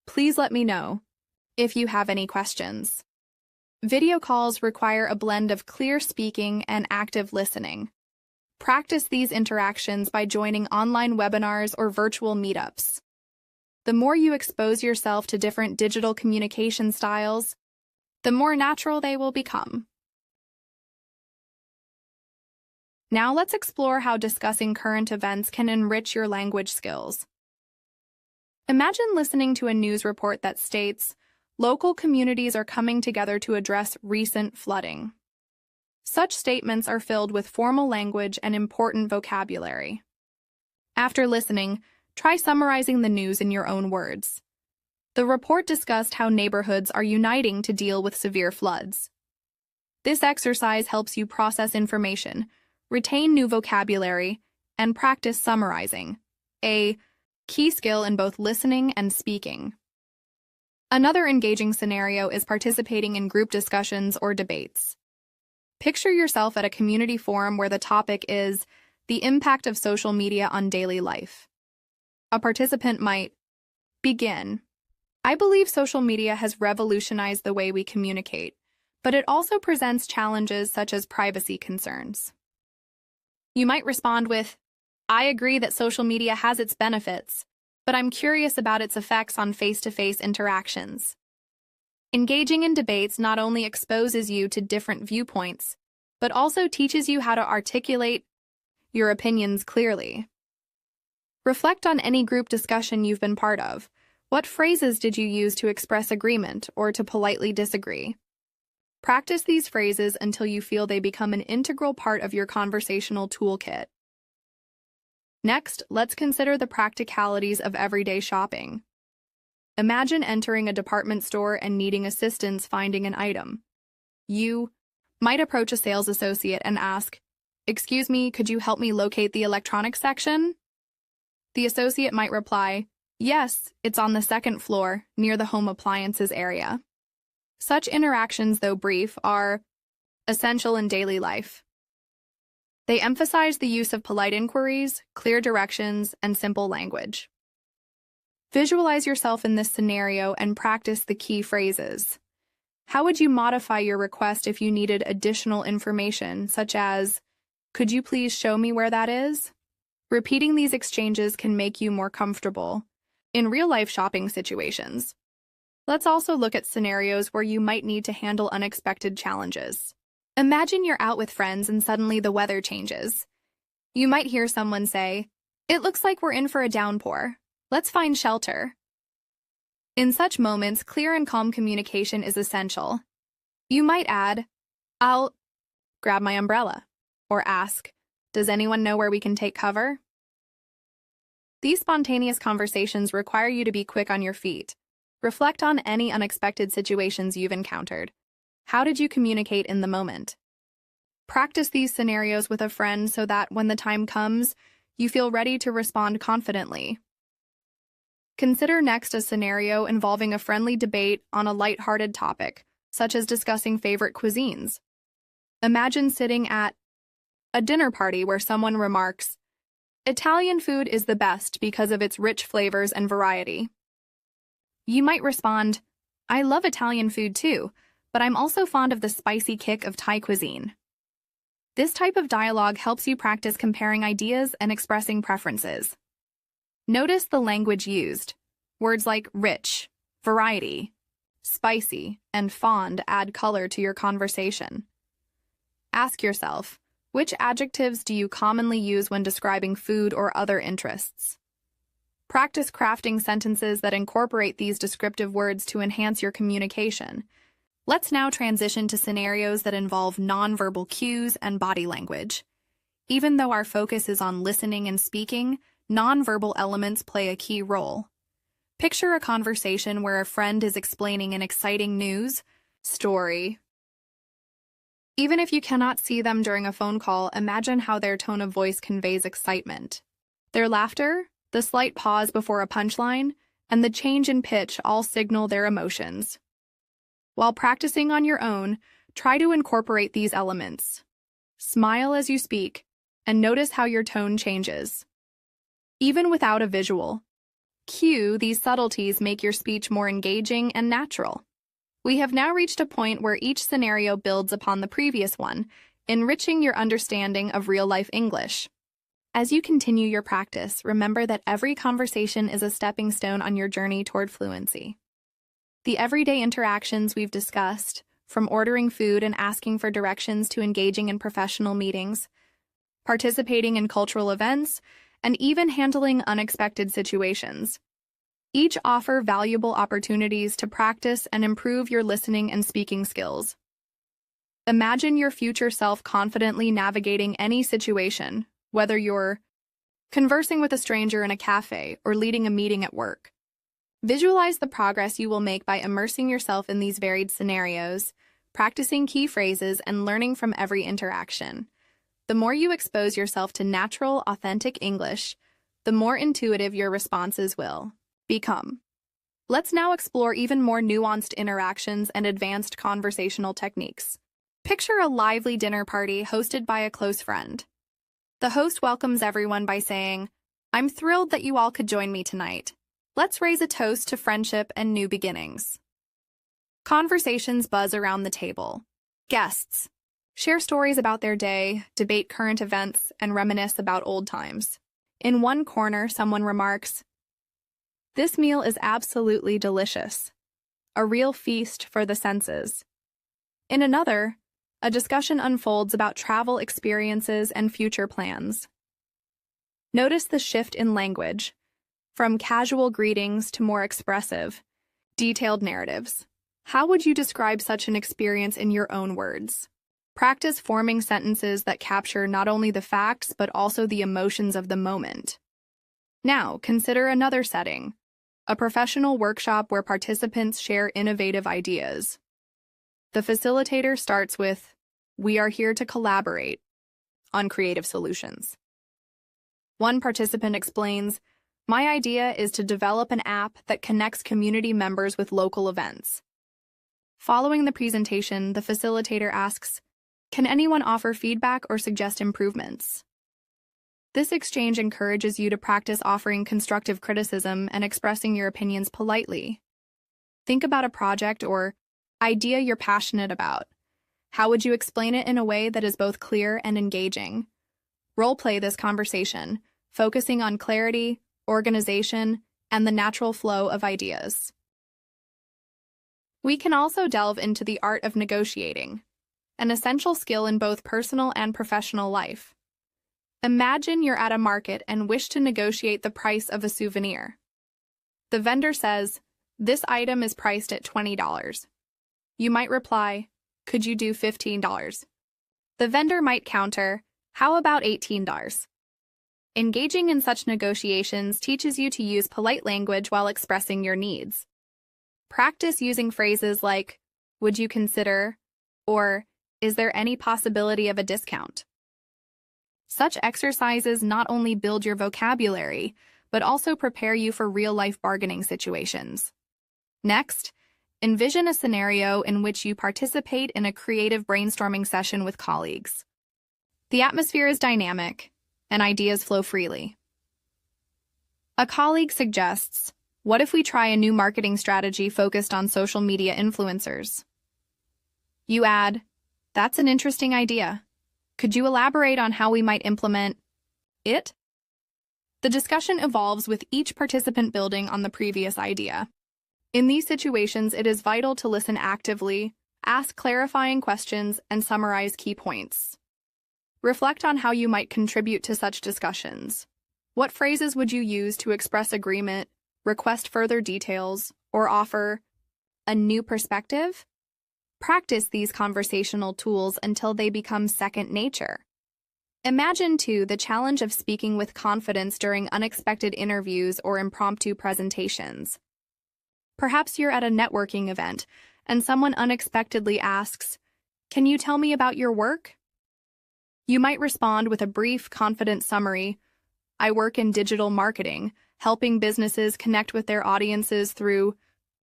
"Please let me know if you have any questions." Video calls require a blend of clear speaking and active listening. Practice these interactions by joining online webinars or virtual meetups. The more you expose yourself to different digital communication styles, the more natural they will become. Now let's explore how discussing current events can enrich your language skills. Imagine listening to a news report that states, "Local communities are coming together to address recent flooding." Such statements are filled with formal language and important vocabulary. After listening, try summarizing the news in your own words. The report discussed how neighborhoods are uniting to deal with severe floods. This exercise helps you process information, retain new vocabulary, and practice summarizing, a key skill in both listening and speaking. Another engaging scenario is participating in group discussions or debates. Picture yourself at a community forum where the topic is the impact of social media on daily life. A participant might begin, "I believe social media has revolutionized the way we communicate, but it also presents challenges such as privacy concerns." You might respond with, "I agree that social media has its benefits, but I'm curious about its effects on face-to-face interactions." Engaging in debates not only exposes you to different viewpoints, but also teaches you how to articulate your opinions clearly. Reflect on any group discussion you've been part of. What phrases did you use to express agreement or to politely disagree? Practice these phrases until you feel they become an integral part of your conversational toolkit. Next, let's consider the practicalities of everyday shopping. Imagine entering a department store and needing assistance finding an item. You might approach a sales associate and ask, "Excuse me, could you help me locate the electronics section?" The associate might reply, "Yes, it's on the second floor, near the home appliances area." Such interactions, though brief, are essential in daily life. They emphasize the use of polite inquiries, clear directions, and simple language. Visualize yourself in this scenario and practice the key phrases. How would you modify your request if you needed additional information, such as, "Could you please show me where that is?" Repeating these exchanges can make you more comfortable in real-life shopping situations. Let's also look at scenarios where you might need to handle unexpected challenges. Imagine you're out with friends and suddenly the weather changes. You might hear someone say, "It looks like we're in for a downpour. Let's find shelter." In such moments, clear and calm communication is essential. You might add, "I'll grab my umbrella," or ask, "Does anyone know where we can take cover?" These spontaneous conversations require you to be quick on your feet. Reflect on any unexpected situations you've encountered. How did you communicate in the moment? Practice these scenarios with a friend so that when the time comes, you feel ready to respond confidently. Consider next a scenario involving a friendly debate on a lighthearted topic, such as discussing favorite cuisines. Imagine sitting at a dinner party where someone remarks, "Italian food is the best because of its rich flavors and variety." You might respond, "I love Italian food too, but I'm also fond of the spicy kick of Thai cuisine." This type of dialogue helps you practice comparing ideas and expressing preferences. Notice the language used. Words like rich, variety, spicy, and fond add color to your conversation. Ask yourself, Which adjectives do you commonly use when describing food or other interests? Practice crafting sentences that incorporate these descriptive words to enhance your communication. Let's now transition to scenarios that involve nonverbal cues and body language. Even though our focus is on listening and speaking, nonverbal elements play a key role. Picture a conversation where a friend is explaining an exciting news story. Even if you cannot see them during a phone call, imagine how their tone of voice conveys excitement. Their laughter, the slight pause before a punchline, and the change in pitch all signal their emotions. While practicing on your own, try to incorporate these elements. Smile as you speak, and notice how your tone changes. Even without a visual cue, these subtleties make your speech more engaging and natural. We have now reached a point where each scenario builds upon the previous one, enriching your understanding of real-life English. As you continue your practice, remember that every conversation is a stepping stone on your journey toward fluency. The everyday interactions we've discussed, from ordering food and asking for directions to engaging in professional meetings, participating in cultural events, and even handling unexpected situations, each offer valuable opportunities to practice and improve your listening and speaking skills. Imagine your future self confidently navigating any situation, whether you're conversing with a stranger in a cafe or leading a meeting at work. Visualize the progress you will make by immersing yourself in these varied scenarios, practicing key phrases, and learning from every interaction. The more you expose yourself to natural, authentic English, the more intuitive your responses will become. Let's now explore even more nuanced interactions and advanced conversational techniques. Picture a lively dinner party hosted by a close friend. The host welcomes everyone by saying, "I'm thrilled that you all could join me tonight. Let's raise a toast to friendship and new beginnings." Conversations buzz around the table. Guests share stories about their day, debate current events, and reminisce about old times. In one corner, someone remarks, "This meal is absolutely delicious. A real feast for the senses." In another, a discussion unfolds about travel experiences and future plans. Notice the shift in language, from casual greetings to more expressive, detailed narratives. How would you describe such an experience in your own words? Practice forming sentences that capture not only the facts but also the emotions of the moment. Now, consider another setting, a professional workshop where participants share innovative ideas. The facilitator starts with, "We are here to collaborate on creative solutions." One participant explains, "My idea is to develop an app that connects community members with local events." Following the presentation, the facilitator asks, "Can anyone offer feedback or suggest improvements?" This exchange encourages you to practice offering constructive criticism and expressing your opinions politely. Think about a project or idea you're passionate about. How would you explain it in a way that is both clear and engaging? Role-play this conversation, focusing on clarity, organization, and the natural flow of ideas. We can also delve into the art of negotiating, an essential skill in both personal and professional life. Imagine you're at a market and wish to negotiate the price of a souvenir. The vendor says, "This item is priced at $20. You might reply, "Could you do $15? The vendor might counter, "How about $18? Engaging in such negotiations teaches you to use polite language while expressing your needs. Practice using phrases like, "Would you consider?" or "Is there any possibility of a discount?" Such exercises not only build your vocabulary, but also prepare you for real-life bargaining situations. Next, envision a scenario in which you participate in a creative brainstorming session with colleagues. The atmosphere is dynamic, and ideas flow freely. A colleague suggests, "What if we try a new marketing strategy focused on social media influencers?" You add, "That's an interesting idea. Could you elaborate on how we might implement it?" The discussion evolves with each participant building on the previous idea. In these situations, it is vital to listen actively, ask clarifying questions, and summarize key points. Reflect on how you might contribute to such discussions. What phrases would you use to express agreement, request further details, or offer a new perspective? Practice these conversational tools until they become second nature. Imagine, too, the challenge of speaking with confidence during unexpected interviews or impromptu presentations. Perhaps you're at a networking event, and someone unexpectedly asks, "Can you tell me about your work?" You might respond with a brief, confident summary. "I work in digital marketing, helping businesses connect with their audiences through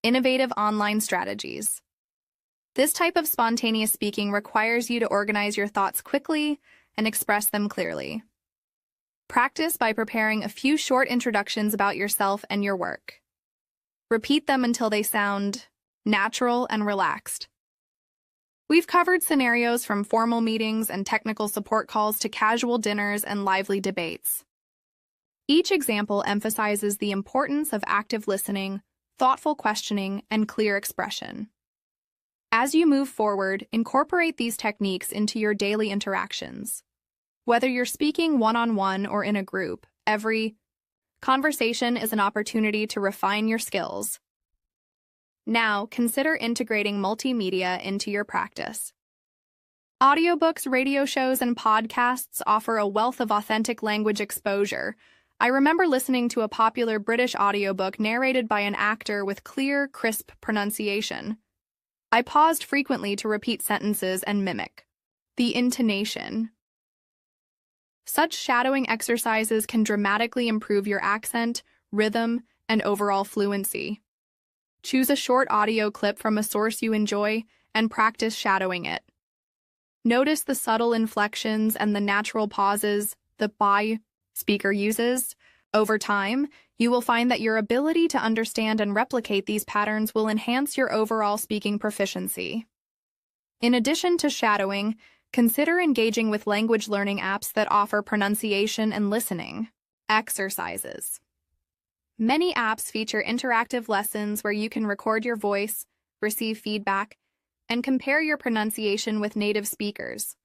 innovative online strategies." This type of spontaneous speaking requires you to organize your thoughts quickly and express them clearly. Practice by preparing a few short introductions about yourself and your work. Repeat them until they sound natural and relaxed. We've covered scenarios from formal meetings and technical support calls to casual dinners and lively debates. Each example emphasizes the importance of active listening, thoughtful questioning, and clear expression. As you move forward, incorporate these techniques into your daily interactions. Whether you're speaking one-on-one or in a group, every conversation is an opportunity to refine your skills. Now, consider integrating multimedia into your practice. Audiobooks, radio shows, and podcasts offer a wealth of authentic language exposure. I remember listening to a popular British audiobook narrated by an actor with clear, crisp pronunciation. I paused frequently to repeat sentences and mimic the intonation. Such shadowing exercises can dramatically improve your accent, rhythm, and overall fluency. Choose a short audio clip from a source you enjoy and practice shadowing it. Notice the subtle inflections and the natural pauses the speaker uses. Over time, you will find that your ability to understand and replicate these patterns will enhance your overall speaking proficiency. In addition to shadowing, consider engaging with language learning apps that offer pronunciation and listening exercises. Many apps feature interactive lessons where you can record your voice, receive feedback, and compare your pronunciation with native speakers.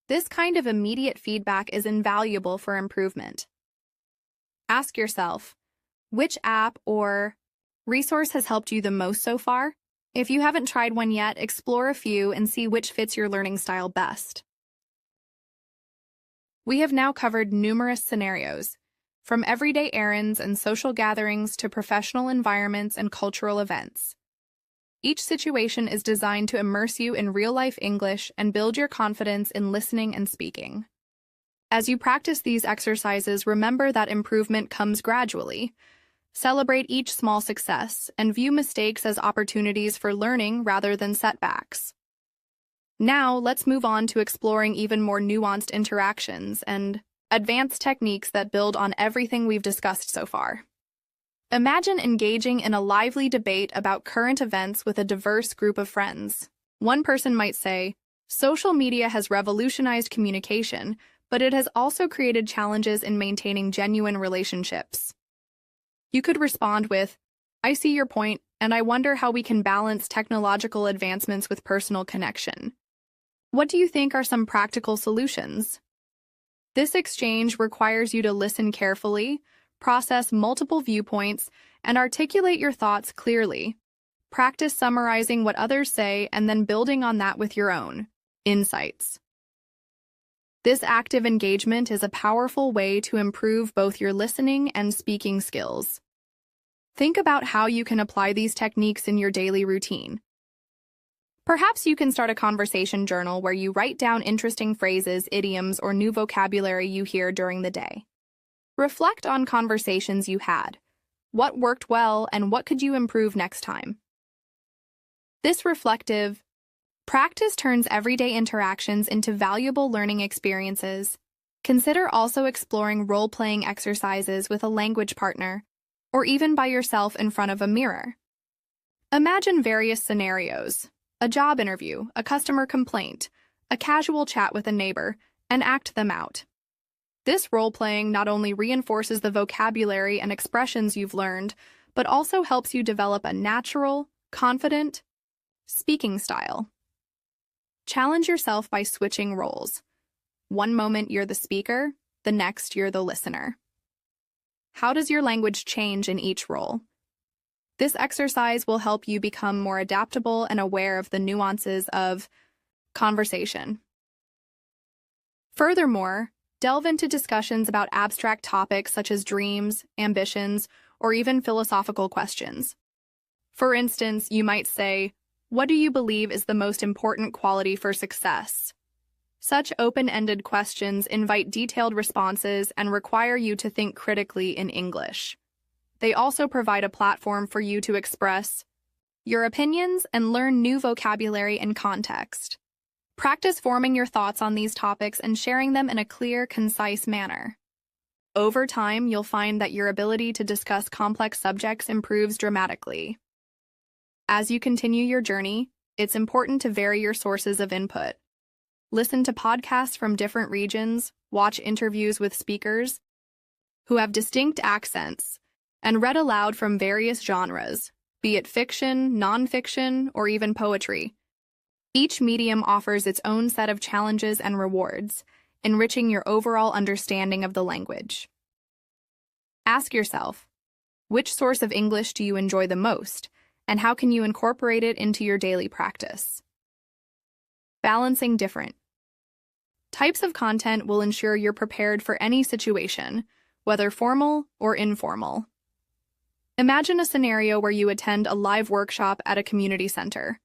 This kind of immediate feedback is invaluable for improvement. Ask yourself, which app or resource has helped you the most so far? If you haven't tried one yet, explore a few and see which fits your learning style best. We have now covered numerous scenarios, from everyday errands and social gatherings to professional environments and cultural events. Each situation is designed to immerse you in real-life English and build your confidence in listening and speaking. As you practice these exercises, remember that improvement comes gradually. Celebrate each small success and view mistakes as opportunities for learning rather than setbacks. Now, let's move on to exploring even more nuanced interactions and advanced techniques that build on everything we've discussed so far. Imagine engaging in a lively debate about current events with a diverse group of friends. One person might say, "Social media has revolutionized communication, but it has also created challenges in maintaining genuine relationships." You could respond with, "I see your point, and I wonder how we can balance technological advancements with personal connection. What do you think are some practical solutions?" This exchange requires you to listen carefully, process multiple viewpoints, and articulate your thoughts clearly. Practice summarizing what others say and then building on that with your own insights. This active engagement is a powerful way to improve both your listening and speaking skills. Think about how you can apply these techniques in your daily routine. Perhaps you can start a conversation journal where you write down interesting phrases, idioms, or new vocabulary you hear during the day. Reflect on conversations you had. What worked well and what could you improve next time? This reflective practice turns everyday interactions into valuable learning experiences. Consider also exploring role-playing exercises with a language partner, or even by yourself in front of a mirror. Imagine various scenarios: a job interview, a customer complaint, a casual chat with a neighbor, and act them out. This role-playing not only reinforces the vocabulary and expressions you've learned, but also helps you develop a natural, confident speaking style. Challenge yourself by switching roles. One moment you're the speaker, the next you're the listener. How does your language change in each role? This exercise will help you become more adaptable and aware of the nuances of conversation. Furthermore, delve into discussions about abstract topics such as dreams, ambitions, or even philosophical questions. For instance, you might say, "What do you believe is the most important quality for success?" Such open-ended questions invite detailed responses and require you to think critically in English. They also provide a platform for you to express your opinions and learn new vocabulary and context. Practice forming your thoughts on these topics and sharing them in a clear, concise manner. Over time, you'll find that your ability to discuss complex subjects improves dramatically. As you continue your journey, it's important to vary your sources of input. Listen to podcasts from different regions, watch interviews with speakers who have distinct accents, and read aloud from various genres, be it fiction, nonfiction, or even poetry. Each medium offers its own set of challenges and rewards, enriching your overall understanding of the language. Ask yourself, which source of English do you enjoy the most, and how can you incorporate it into your daily practice? Balancing different types of content will ensure you're prepared for any situation, whether formal or informal. Imagine a scenario where you attend a live workshop at a community center.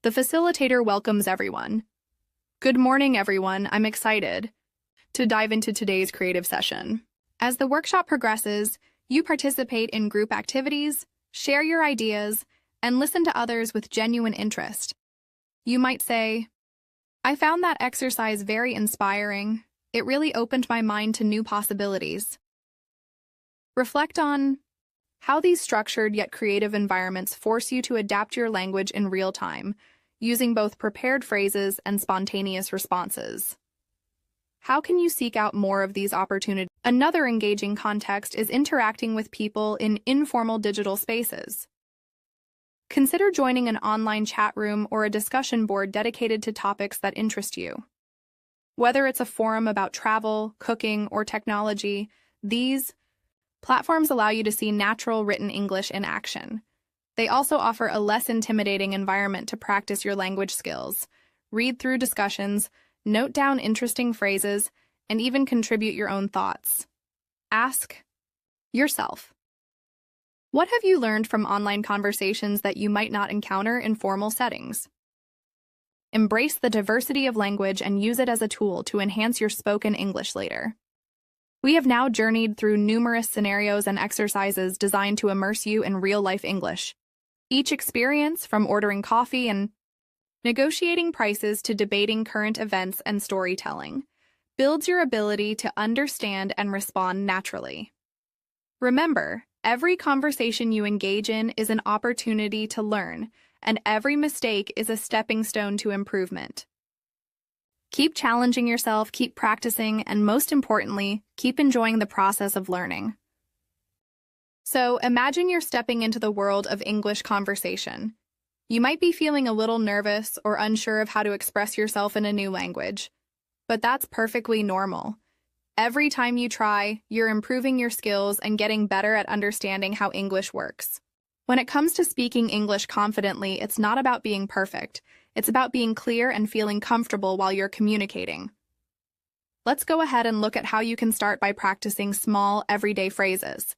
The facilitator welcomes everyone. "Good morning, everyone. I'm excited to dive into today's creative session." As the workshop progresses, you participate in group activities, share your ideas, and listen to others with genuine interest. You might say, "I found that exercise very inspiring. It really opened my mind to new possibilities." Reflect on how these structured yet creative environments force you to adapt your language in real time, using both prepared phrases and spontaneous responses. How can you seek out more of these opportunities? Another engaging context is interacting with people in informal digital spaces. Consider joining an online chat room or a discussion board dedicated to topics that interest you. Whether it's a forum about travel, cooking, or technology, these platforms allow you to see natural written English in action. They also offer a less intimidating environment to practice your language skills, read through discussions, note down interesting phrases, and even contribute your own thoughts. Ask yourself, what have you learned from online conversations that you might not encounter in formal settings? Embrace the diversity of language and use it as a tool to enhance your spoken English later. We have now journeyed through numerous scenarios and exercises designed to immerse you in real-life English. Each experience, from ordering coffee and negotiating prices to debating current events and storytelling, builds your ability to understand and respond naturally. Remember, every conversation you engage in is an opportunity to learn, and every mistake is a stepping stone to improvement. Keep challenging yourself, keep practicing, and most importantly, keep enjoying the process of learning. So, imagine you're stepping into the world of English conversation. You might be feeling a little nervous or unsure of how to express yourself in a new language, but that's perfectly normal. Every time you try, you're improving your skills and getting better at understanding how English works. When it comes to speaking English confidently, it's not about being perfect. It's about being clear and feeling comfortable while you're communicating. Let's go ahead and look at how you can start by practicing small, everyday phrases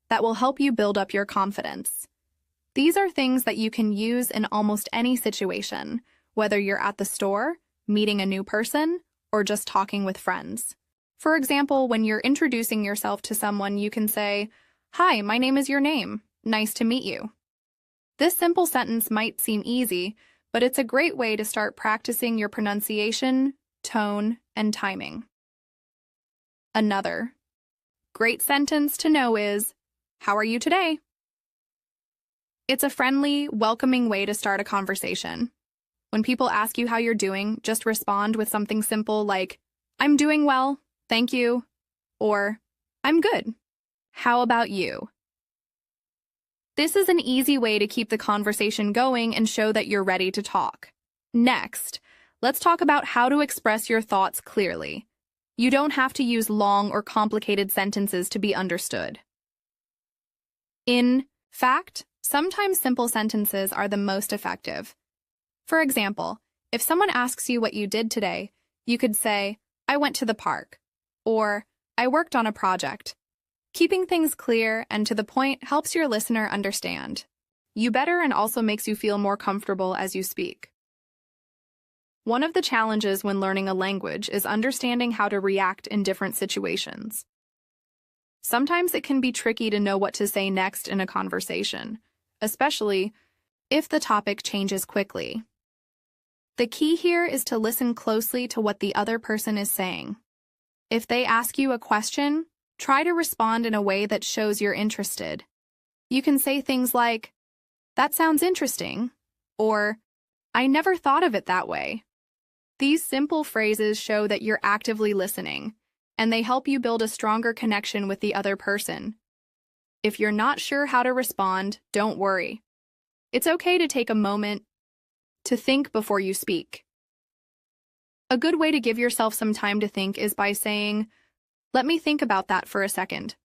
that will help you build up your confidence. These are things that you can use in almost any situation, whether you're at the store, meeting a new person, or just talking with friends. For example, when you're introducing yourself to someone, you can say, "Hi, my name is your name. Nice to meet you." This simple sentence might seem easy, but it's a great way to start practicing your pronunciation, tone, and timing. Another great sentence to know is, "How are you today?" It's a friendly, welcoming way to start a conversation. When people ask you how you're doing, just respond with something simple like, "I'm doing well, thank you," or "I'm good. How about you?" This is an easy way to keep the conversation going and show that you're ready to talk. Next, let's talk about how to express your thoughts clearly. You don't have to use long or complicated sentences to be understood. In fact, sometimes simple sentences are the most effective. For example, if someone asks you what you did today, you could say, "I went to the park," or "I worked on a project." Keeping things clear and to the point helps your listener understand you better and also makes you feel more comfortable as you speak. One of the challenges when learning a language is understanding how to react in different situations. Sometimes it can be tricky to know what to say next in a conversation, especially if the topic changes quickly. The key here is to listen closely to what the other person is saying. If they ask you a question, try to respond in a way that shows you're interested. You can say things like, "That sounds interesting," or "I never thought of it that way." These simple phrases show that you're actively listening, and they help you build a stronger connection with the other person. If you're not sure how to respond, don't worry. It's okay to take a moment to think before you speak. A good way to give yourself some time to think is by saying, "Let me think about that for a second."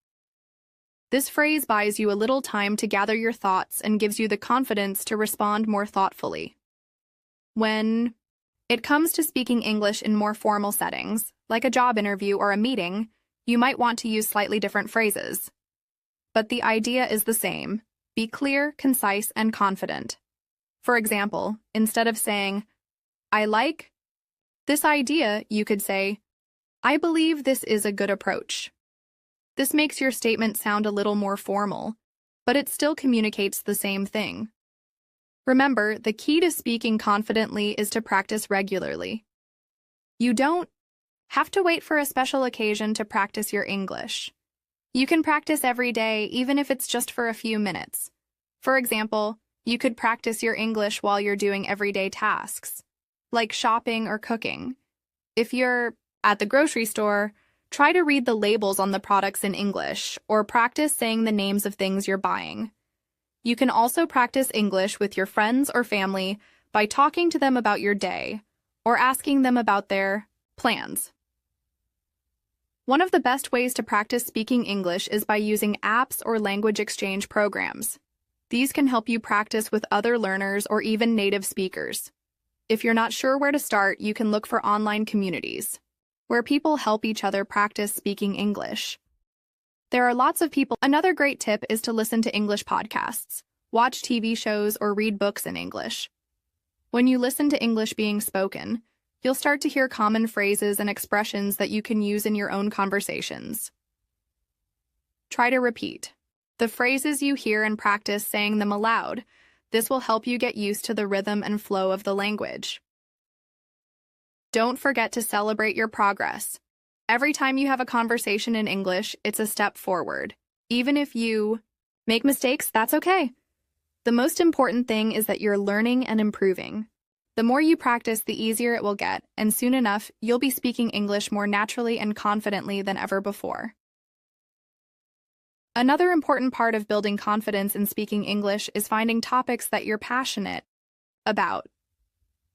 This phrase buys you a little time to gather your thoughts and gives you the confidence to respond more thoughtfully. When it comes to speaking English in more formal settings, like a job interview or a meeting, you might want to use slightly different phrases. But the idea is the same. Be clear, concise, and confident. For example, instead of saying, "I like this idea," you could say, "I believe this is a good approach." This makes your statement sound a little more formal, but it still communicates the same thing. Remember, the key to speaking confidently is to practice regularly. You don't have to wait for a special occasion to practice your English. You can practice every day, even if it's just for a few minutes. For example, you could practice your English while you're doing everyday tasks, like shopping or cooking. If you're at the grocery store, try to read the labels on the products in English, or practice saying the names of things you're buying. You can also practice English with your friends or family by talking to them about your day, or asking them about their plans. One of the best ways to practice speaking English is by using apps or language exchange programs. These can help you practice with other learners or even native speakers. If you're not sure where to start, you can look for online communities, where people help each other practice speaking English. There are lots of people. Another great tip is to listen to English podcasts, watch TV shows, or read books in English. When you listen to English being spoken, you'll start to hear common phrases and expressions that you can use in your own conversations. Try to repeat the phrases you hear and practice saying them aloud. This will help you get used to the rhythm and flow of the language. Don't forget to celebrate your progress. Every time you have a conversation in English, it's a step forward. Even if you make mistakes, that's okay. The most important thing is that you're learning and improving. The more you practice, the easier it will get, and soon enough, you'll be speaking English more naturally and confidently than ever before. Another important part of building confidence in speaking English is finding topics that you're passionate about.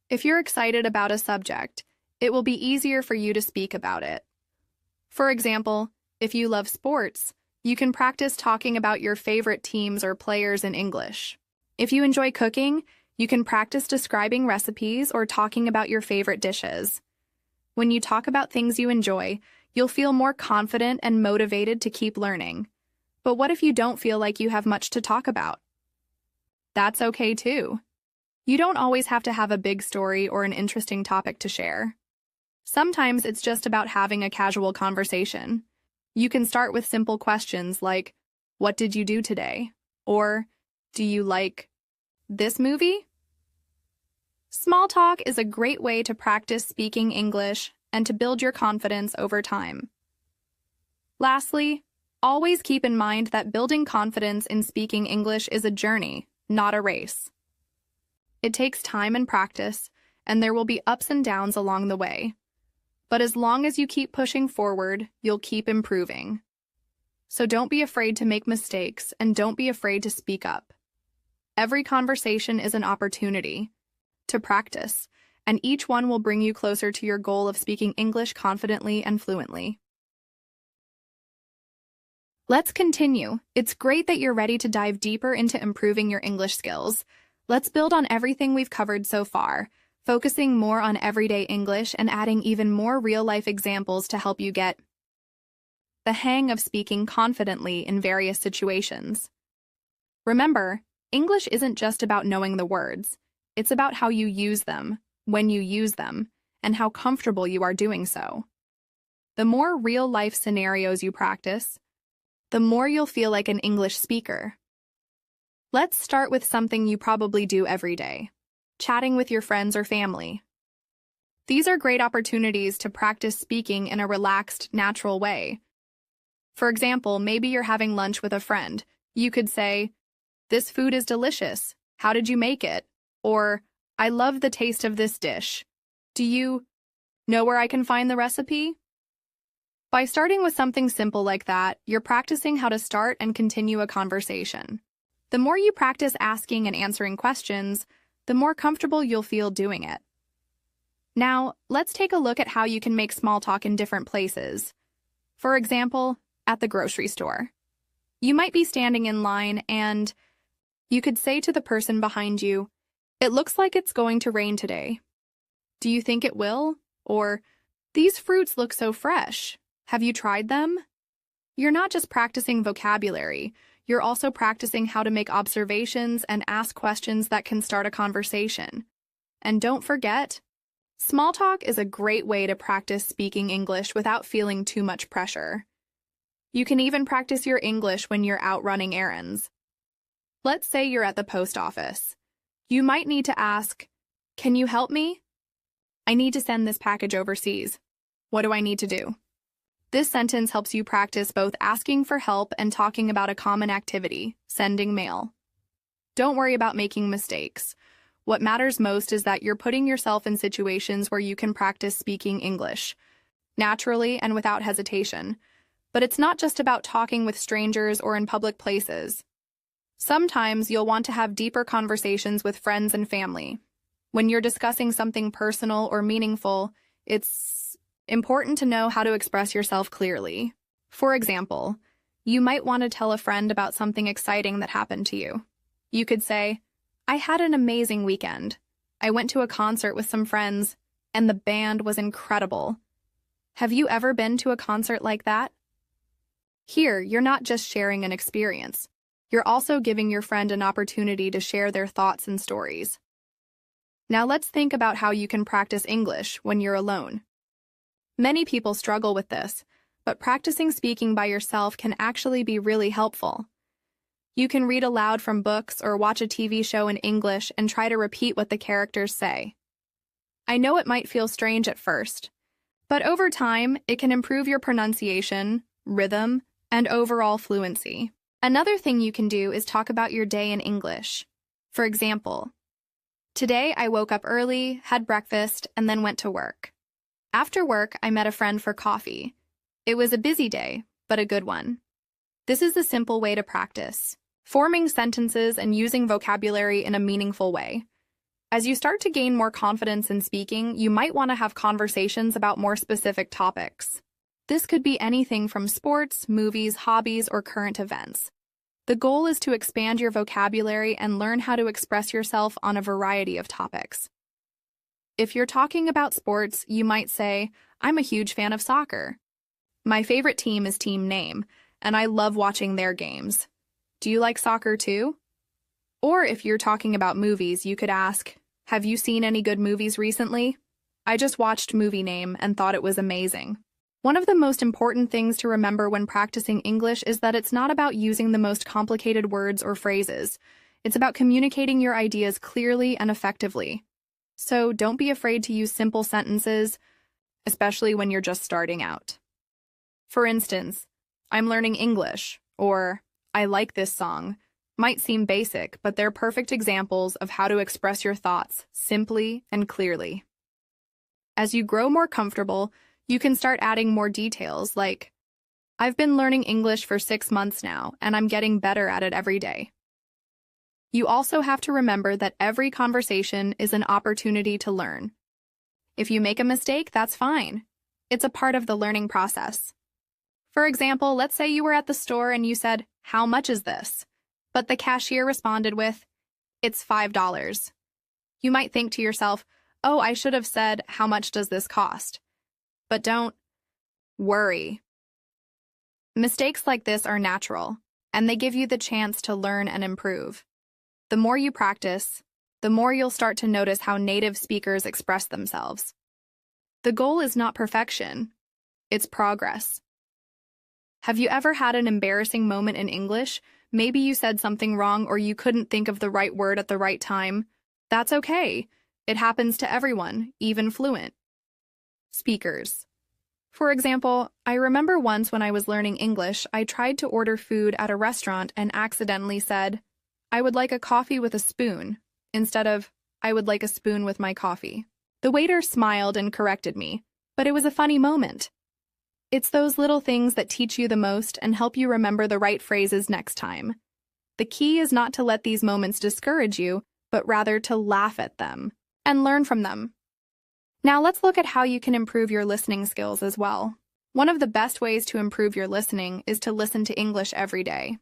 If you're excited about a subject, it will be easier for you to speak about it. For example, if you love sports, you can practice talking about your favorite teams or players in English. If you enjoy cooking, you can practice describing recipes or talking about your favorite dishes. When you talk about things you enjoy, you'll feel more confident and motivated to keep learning. But what if you don't feel like you have much to talk about? That's okay too. You don't always have to have a big story or an interesting topic to share. Sometimes it's just about having a casual conversation. You can start with simple questions like, "What did you do today?" Or, "Do you like this movie?" Small talk is a great way to practice speaking English and to build your confidence over time. Lastly, always keep in mind that building confidence in speaking English is a journey, not a race. It takes time and practice, and there will be ups and downs along the way. But as long as you keep pushing forward, you'll keep improving. So don't be afraid to make mistakes, and don't be afraid to speak up. Every conversation is an opportunity to practice, and each one will bring you closer to your goal of speaking English confidently and fluently. Let's continue. It's great that you're ready to dive deeper into improving your English skills. Let's build on everything we've covered so far, focusing more on everyday English and adding even more real-life examples to help you get the hang of speaking confidently in various situations. Remember, English isn't just about knowing the words. It's about how you use them, when you use them, and how comfortable you are doing so. The more real-life scenarios you practice, the more you'll feel like an English speaker. Let's start with something you probably do every day: chatting with your friends or family. These are great opportunities to practice speaking in a relaxed, natural way. For example, maybe you're having lunch with a friend. You could say, "This food is delicious. How did you make it?" Or, "I love the taste of this dish. Do you know where I can find the recipe?" By starting with something simple like that, you're practicing how to start and continue a conversation. The more you practice asking and answering questions, the more comfortable you'll feel doing it. Now, let's take a look at how you can make small talk in different places. For example, at the grocery store. You might be standing in line and you could say to the person behind you, "It looks like it's going to rain today. Do you think it will?" Or, "These fruits look so fresh. Have you tried them?" You're not just practicing vocabulary, you're also practicing how to make observations and ask questions that can start a conversation. And don't forget, small talk is a great way to practice speaking English without feeling too much pressure. You can even practice your English when you're out running errands. Let's say you're at the post office. You might need to ask, "Can you help me? I need to send this package overseas. What do I need to do?" This sentence helps you practice both asking for help and talking about a common activity, sending mail. Don't worry about making mistakes. What matters most is that you're putting yourself in situations where you can practice speaking English, naturally and without hesitation. But it's not just about talking with strangers or in public places. Sometimes you'll want to have deeper conversations with friends and family. When you're discussing something personal or meaningful, it's important to know how to express yourself clearly. For example, you might want to tell a friend about something exciting that happened to you. You could say, "I had an amazing weekend. I went to a concert with some friends, and the band was incredible. Have you ever been to a concert like that?" Here, you're not just sharing an experience. You're also giving your friend an opportunity to share their thoughts and stories. Now let's think about how you can practice English when you're alone. Many people struggle with this, but practicing speaking by yourself can actually be really helpful. You can read aloud from books or watch a TV show in English and try to repeat what the characters say. I know it might feel strange at first, but over time, it can improve your pronunciation, rhythm, and overall fluency. Another thing you can do is talk about your day in English. For example, "Today I woke up early, had breakfast, and then went to work. After work, I met a friend for coffee. It was a busy day, but a good one." This is a simple way to practice, forming sentences and using vocabulary in a meaningful way. As you start to gain more confidence in speaking, you might want to have conversations about more specific topics. This could be anything from sports, movies, hobbies, or current events. The goal is to expand your vocabulary and learn how to express yourself on a variety of topics. If you're talking about sports, you might say, "I'm a huge fan of soccer. My favorite team is Team Name, and I love watching their games. Do you like soccer too?" Or if you're talking about movies, you could ask, "Have you seen any good movies recently? I just watched Movie Name and thought it was amazing." One of the most important things to remember when practicing English is that it's not about using the most complicated words or phrases. It's about communicating your ideas clearly and effectively. So don't be afraid to use simple sentences, especially when you're just starting out. For instance, "I'm learning English," or "I like this song," might seem basic, but they're perfect examples of how to express your thoughts simply and clearly. As you grow more comfortable, you can start adding more details like, "I've been learning English for 6 months now, and I'm getting better at it every day." You also have to remember that every conversation is an opportunity to learn. If you make a mistake, that's fine. It's a part of the learning process. For example, let's say you were at the store and you said, "How much is this?" But the cashier responded with, "It's $5. You might think to yourself, "Oh, I should have said, 'How much does this cost?'" But don't worry. Mistakes like this are natural, and they give you the chance to learn and improve. The more you practice, the more you'll start to notice how native speakers express themselves. The goal is not perfection, it's progress. Have you ever had an embarrassing moment in English? Maybe you said something wrong or you couldn't think of the right word at the right time. That's okay. It happens to everyone, even fluent speakers. For example, I remember once when I was learning English, I tried to order food at a restaurant and accidentally said, "I would like a coffee with a spoon," instead of, "I would like a spoon with my coffee." The waiter smiled and corrected me, but it was a funny moment. It's those little things that teach you the most and help you remember the right phrases next time. The key is not to let these moments discourage you, but rather to laugh at them and learn from them. Now let's look at how you can improve your listening skills as well. One of the best ways to improve your listening is to listen to English every day.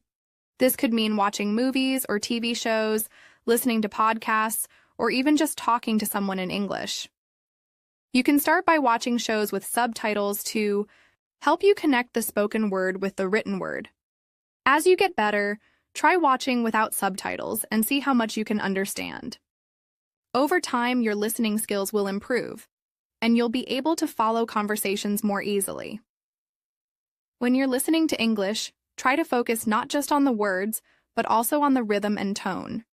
This could mean watching movies or TV shows, listening to podcasts, or even just talking to someone in English. You can start by watching shows with subtitles to help you connect the spoken word with the written word. As you get better, try watching without subtitles and see how much you can understand. Over time, your listening skills will improve, and you'll be able to follow conversations more easily. When you're listening to English, try to focus not just on the words, but also on the rhythm and tone.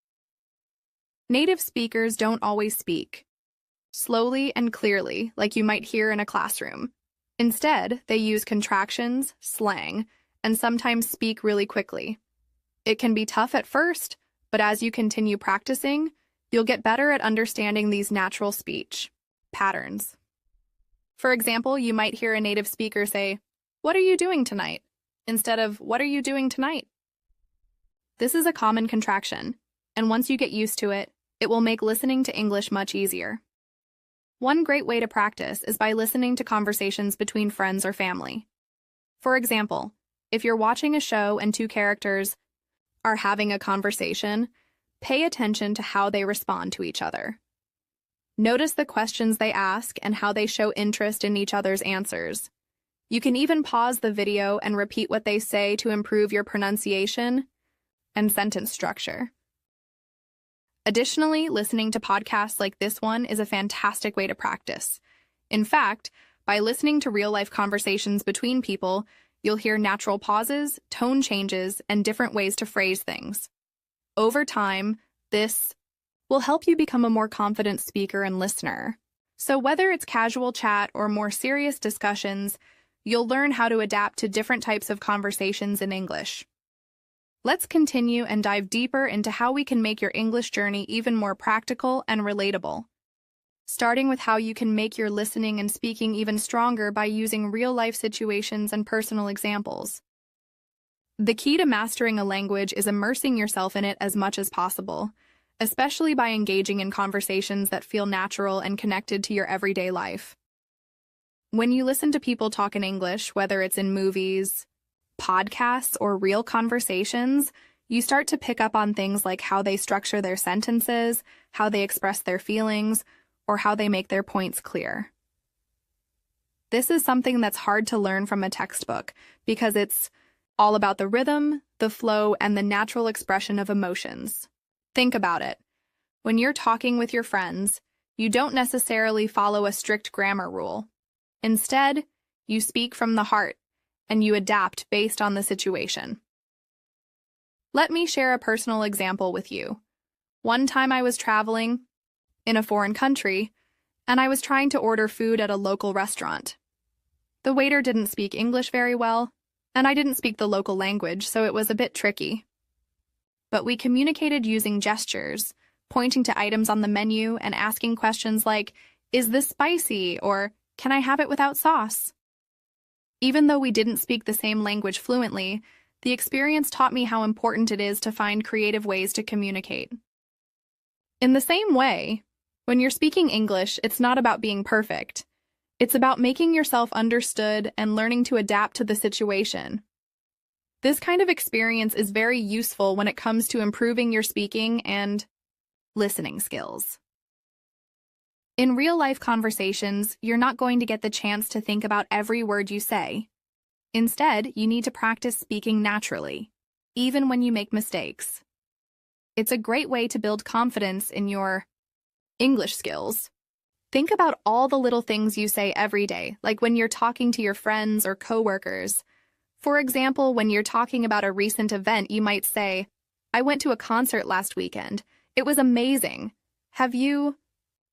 Native speakers don't always speak slowly and clearly like you might hear in a classroom. Instead, they use contractions, slang, and sometimes speak really quickly. It can be tough at first, but as you continue practicing, you'll get better at understanding these natural speech patterns. For example, you might hear a native speaker say, "What are you doing tonight?" instead of, "What are you doing tonight?" This is a common contraction, and once you get used to it, it will make listening to English much easier. One great way to practice is by listening to conversations between friends or family. For example, if you're watching a show and two characters are having a conversation, pay attention to how they respond to each other. Notice the questions they ask and how they show interest in each other's answers. You can even pause the video and repeat what they say to improve your pronunciation and sentence structure. Additionally, listening to podcasts like this one is a fantastic way to practice. In fact, by listening to real-life conversations between people, you'll hear natural pauses, tone changes, and different ways to phrase things. Over time, this will help you become a more confident speaker and listener. So whether it's casual chat or more serious discussions, you'll learn how to adapt to different types of conversations in English. Let's continue and dive deeper into how we can make your English journey even more practical and relatable. Starting with how you can make your listening and speaking even stronger by using real-life situations and personal examples. The key to mastering a language is immersing yourself in it as much as possible, especially by engaging in conversations that feel natural and connected to your everyday life. When you listen to people talk in English, whether it's in movies, podcasts, or real conversations, you start to pick up on things like how they structure their sentences, how they express their feelings, or how they make their points clear. This is something that's hard to learn from a textbook because it's all about the rhythm, the flow, and the natural expression of emotions. Think about it. When you're talking with your friends, you don't necessarily follow a strict grammar rule. Instead, you speak from the heart, and you adapt based on the situation. Let me share a personal example with you. One time I was traveling in a foreign country, and I was trying to order food at a local restaurant. The waiter didn't speak English very well, and I didn't speak the local language, so it was a bit tricky. But we communicated using gestures, pointing to items on the menu and asking questions like, "Is this spicy?" or "Can I have it without sauce?" Even though we didn't speak the same language fluently, the experience taught me how important it is to find creative ways to communicate. In the same way, When you're speaking English, it's not about being perfect. It's about making yourself understood and learning to adapt to the situation. This kind of experience is very useful when it comes to improving your speaking and listening skills. In real-life conversations, you're not going to get the chance to think about every word you say. Instead, you need to practice speaking naturally, even when you make mistakes. It's a great way to build confidence in your English skills. Think about all the little things you say every day, like when you're talking to your friends or coworkers. For example, when you're talking about a recent event, you might say, "I went to a concert last weekend. It was amazing. Have you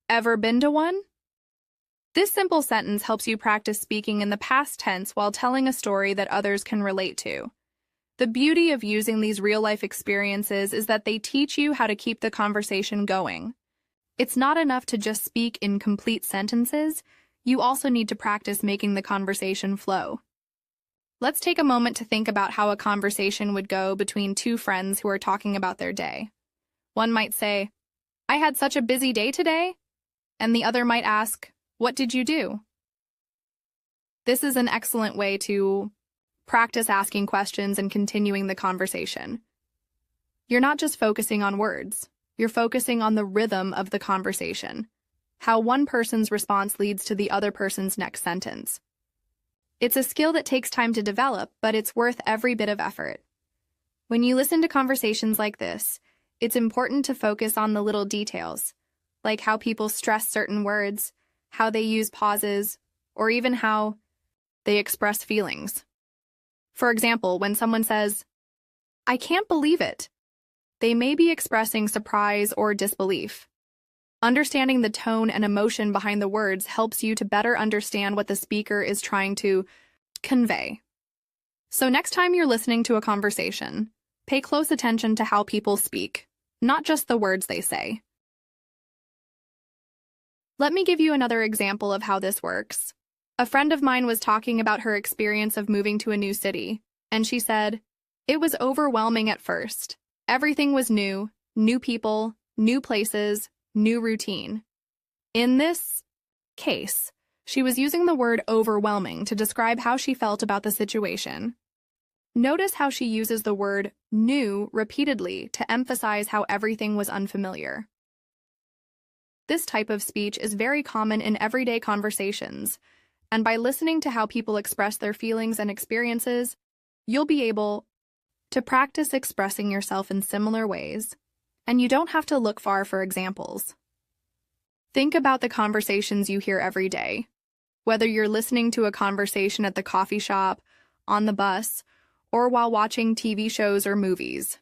ever been to one?" This simple sentence helps you practice speaking in the past tense while telling a story that others can relate to. The beauty of using these real-life experiences is that they teach you how to keep the conversation going. It's not enough to just speak in complete sentences. You also need to practice making the conversation flow. Let's take a moment to think about how a conversation would go between two friends who are talking about their day. One might say, "I had such a busy day today," and the other might ask, "What did you do?" This is an excellent way to practice asking questions and continuing the conversation. You're not just focusing on words. You're focusing on the rhythm of the conversation, how one person's response leads to the other person's next sentence. It's a skill that takes time to develop, but it's worth every bit of effort. When you listen to conversations like this, it's important to focus on the little details, like how people stress certain words, how they use pauses, or even how they express feelings. For example, when someone says, "I can't believe it," they may be expressing surprise or disbelief. Understanding the tone and emotion behind the words helps you to better understand what the speaker is trying to convey. So next time you're listening to a conversation, pay close attention to how people speak, not just the words they say. Let me give you another example of how this works. A friend of mine was talking about her experience of moving to a new city, and she said, "It was overwhelming at first. Everything was new people, new places, new routine." In this case, she was using the word overwhelming to describe how she felt about the situation. Notice how she uses the word new repeatedly to emphasize how everything was unfamiliar. This type of speech is very common in everyday conversations, and by listening to how people express their feelings and experiences, you'll be able to practice expressing yourself in similar ways, and you don't have to look far for examples. Think about the conversations you hear every day, whether you're listening to a conversation at the coffee shop, on the bus, or while watching TV shows or movies.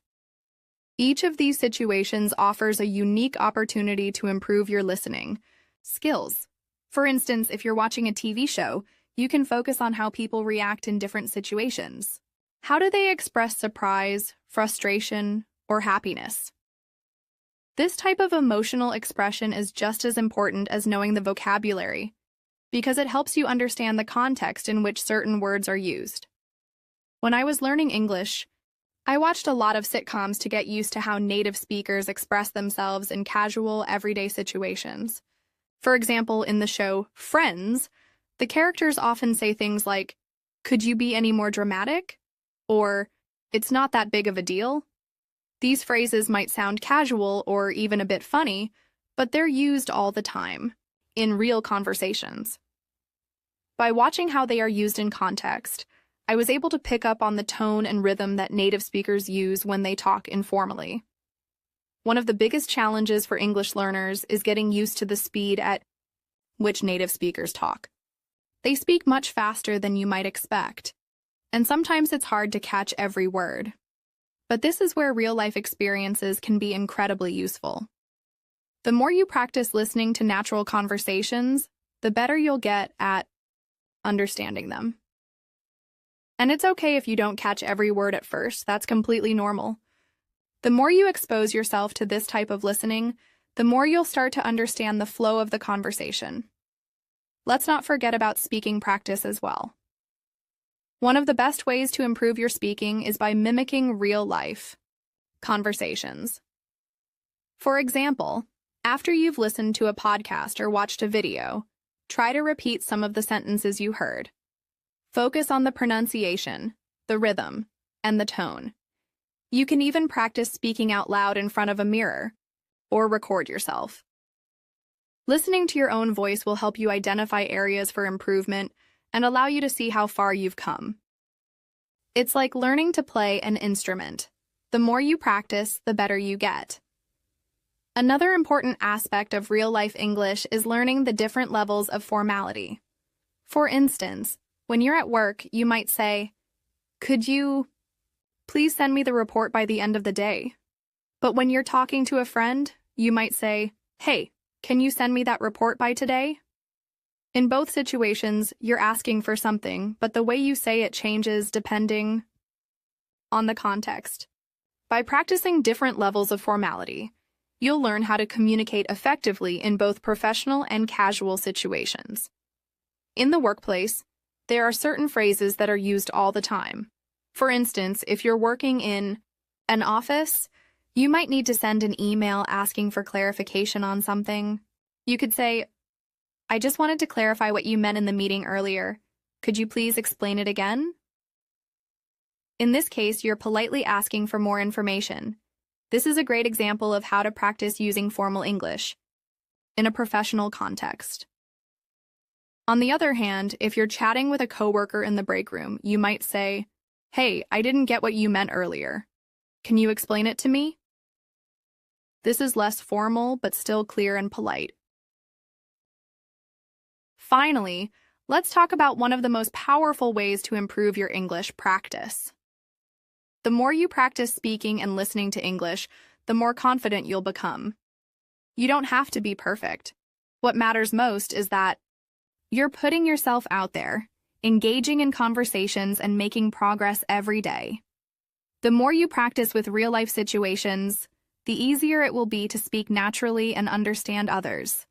Each of these situations offers a unique opportunity to improve your listening skills. For instance, if you're watching a TV show, you can focus on how people react in different situations. How do they express surprise, frustration, or happiness? This type of emotional expression is just as important as knowing the vocabulary, because it helps you understand the context in which certain words are used. When I was learning English, I watched a lot of sitcoms to get used to how native speakers express themselves in casual, everyday situations. For example, in the show Friends, the characters often say things like, "Could you be any more dramatic?" or "It's not that big of a deal." These phrases might sound casual or even a bit funny, but they're used all the time, in real conversations. By watching how they are used in context, I was able to pick up on the tone and rhythm that native speakers use when they talk informally. One of the biggest challenges for English learners is getting used to the speed at which native speakers talk. They speak much faster than you might expect, and sometimes it's hard to catch every word. But this is where real-life experiences can be incredibly useful. The more you practice listening to natural conversations, the better you'll get at understanding them. And it's okay if you don't catch every word at first. That's completely normal. The more you expose yourself to this type of listening, the more you'll start to understand the flow of the conversation. Let's not forget about speaking practice as well. One of the best ways to improve your speaking is by mimicking real-life conversations. For example, After you've listened to a podcast or watched a video, try to repeat some of the sentences you heard. Focus on the pronunciation, the rhythm, and the tone. You can even practice speaking out loud in front of a mirror or record yourself. Listening to your own voice will help you identify areas for improvement and allow you to see how far you've come. It's like learning to play an instrument. The more you practice, the better you get. Another important aspect of real-life English is learning the different levels of formality. For instance, when you're at work, you might say, "Could you please send me the report by the end of the day?" But when you're talking to a friend, you might say, "Hey, can you send me that report by today?" In both situations, you're asking for something, but the way you say it changes depending on the context. By practicing different levels of formality, you'll learn how to communicate effectively in both professional and casual situations. In the workplace, there are certain phrases that are used all the time. For instance, if you're working in an office, you might need to send an email asking for clarification on something. You could say, "I just wanted to clarify what you meant in the meeting earlier. Could you please explain it again?" In this case, you're politely asking for more information. This is a great example of how to practice using formal English in a professional context. On the other hand, if you're chatting with a coworker in the break room, you might say, "Hey, I didn't get what you meant earlier. Can you explain it to me?" This is less formal, but still clear and polite. Finally, let's talk about one of the most powerful ways to improve your English practice. The more you practice speaking and listening to English, the more confident you'll become. You don't have to be perfect. What matters most is that you're putting yourself out there, engaging in conversations and making progress every day. The more you practice with real-life situations, the easier it will be to speak naturally and understand others.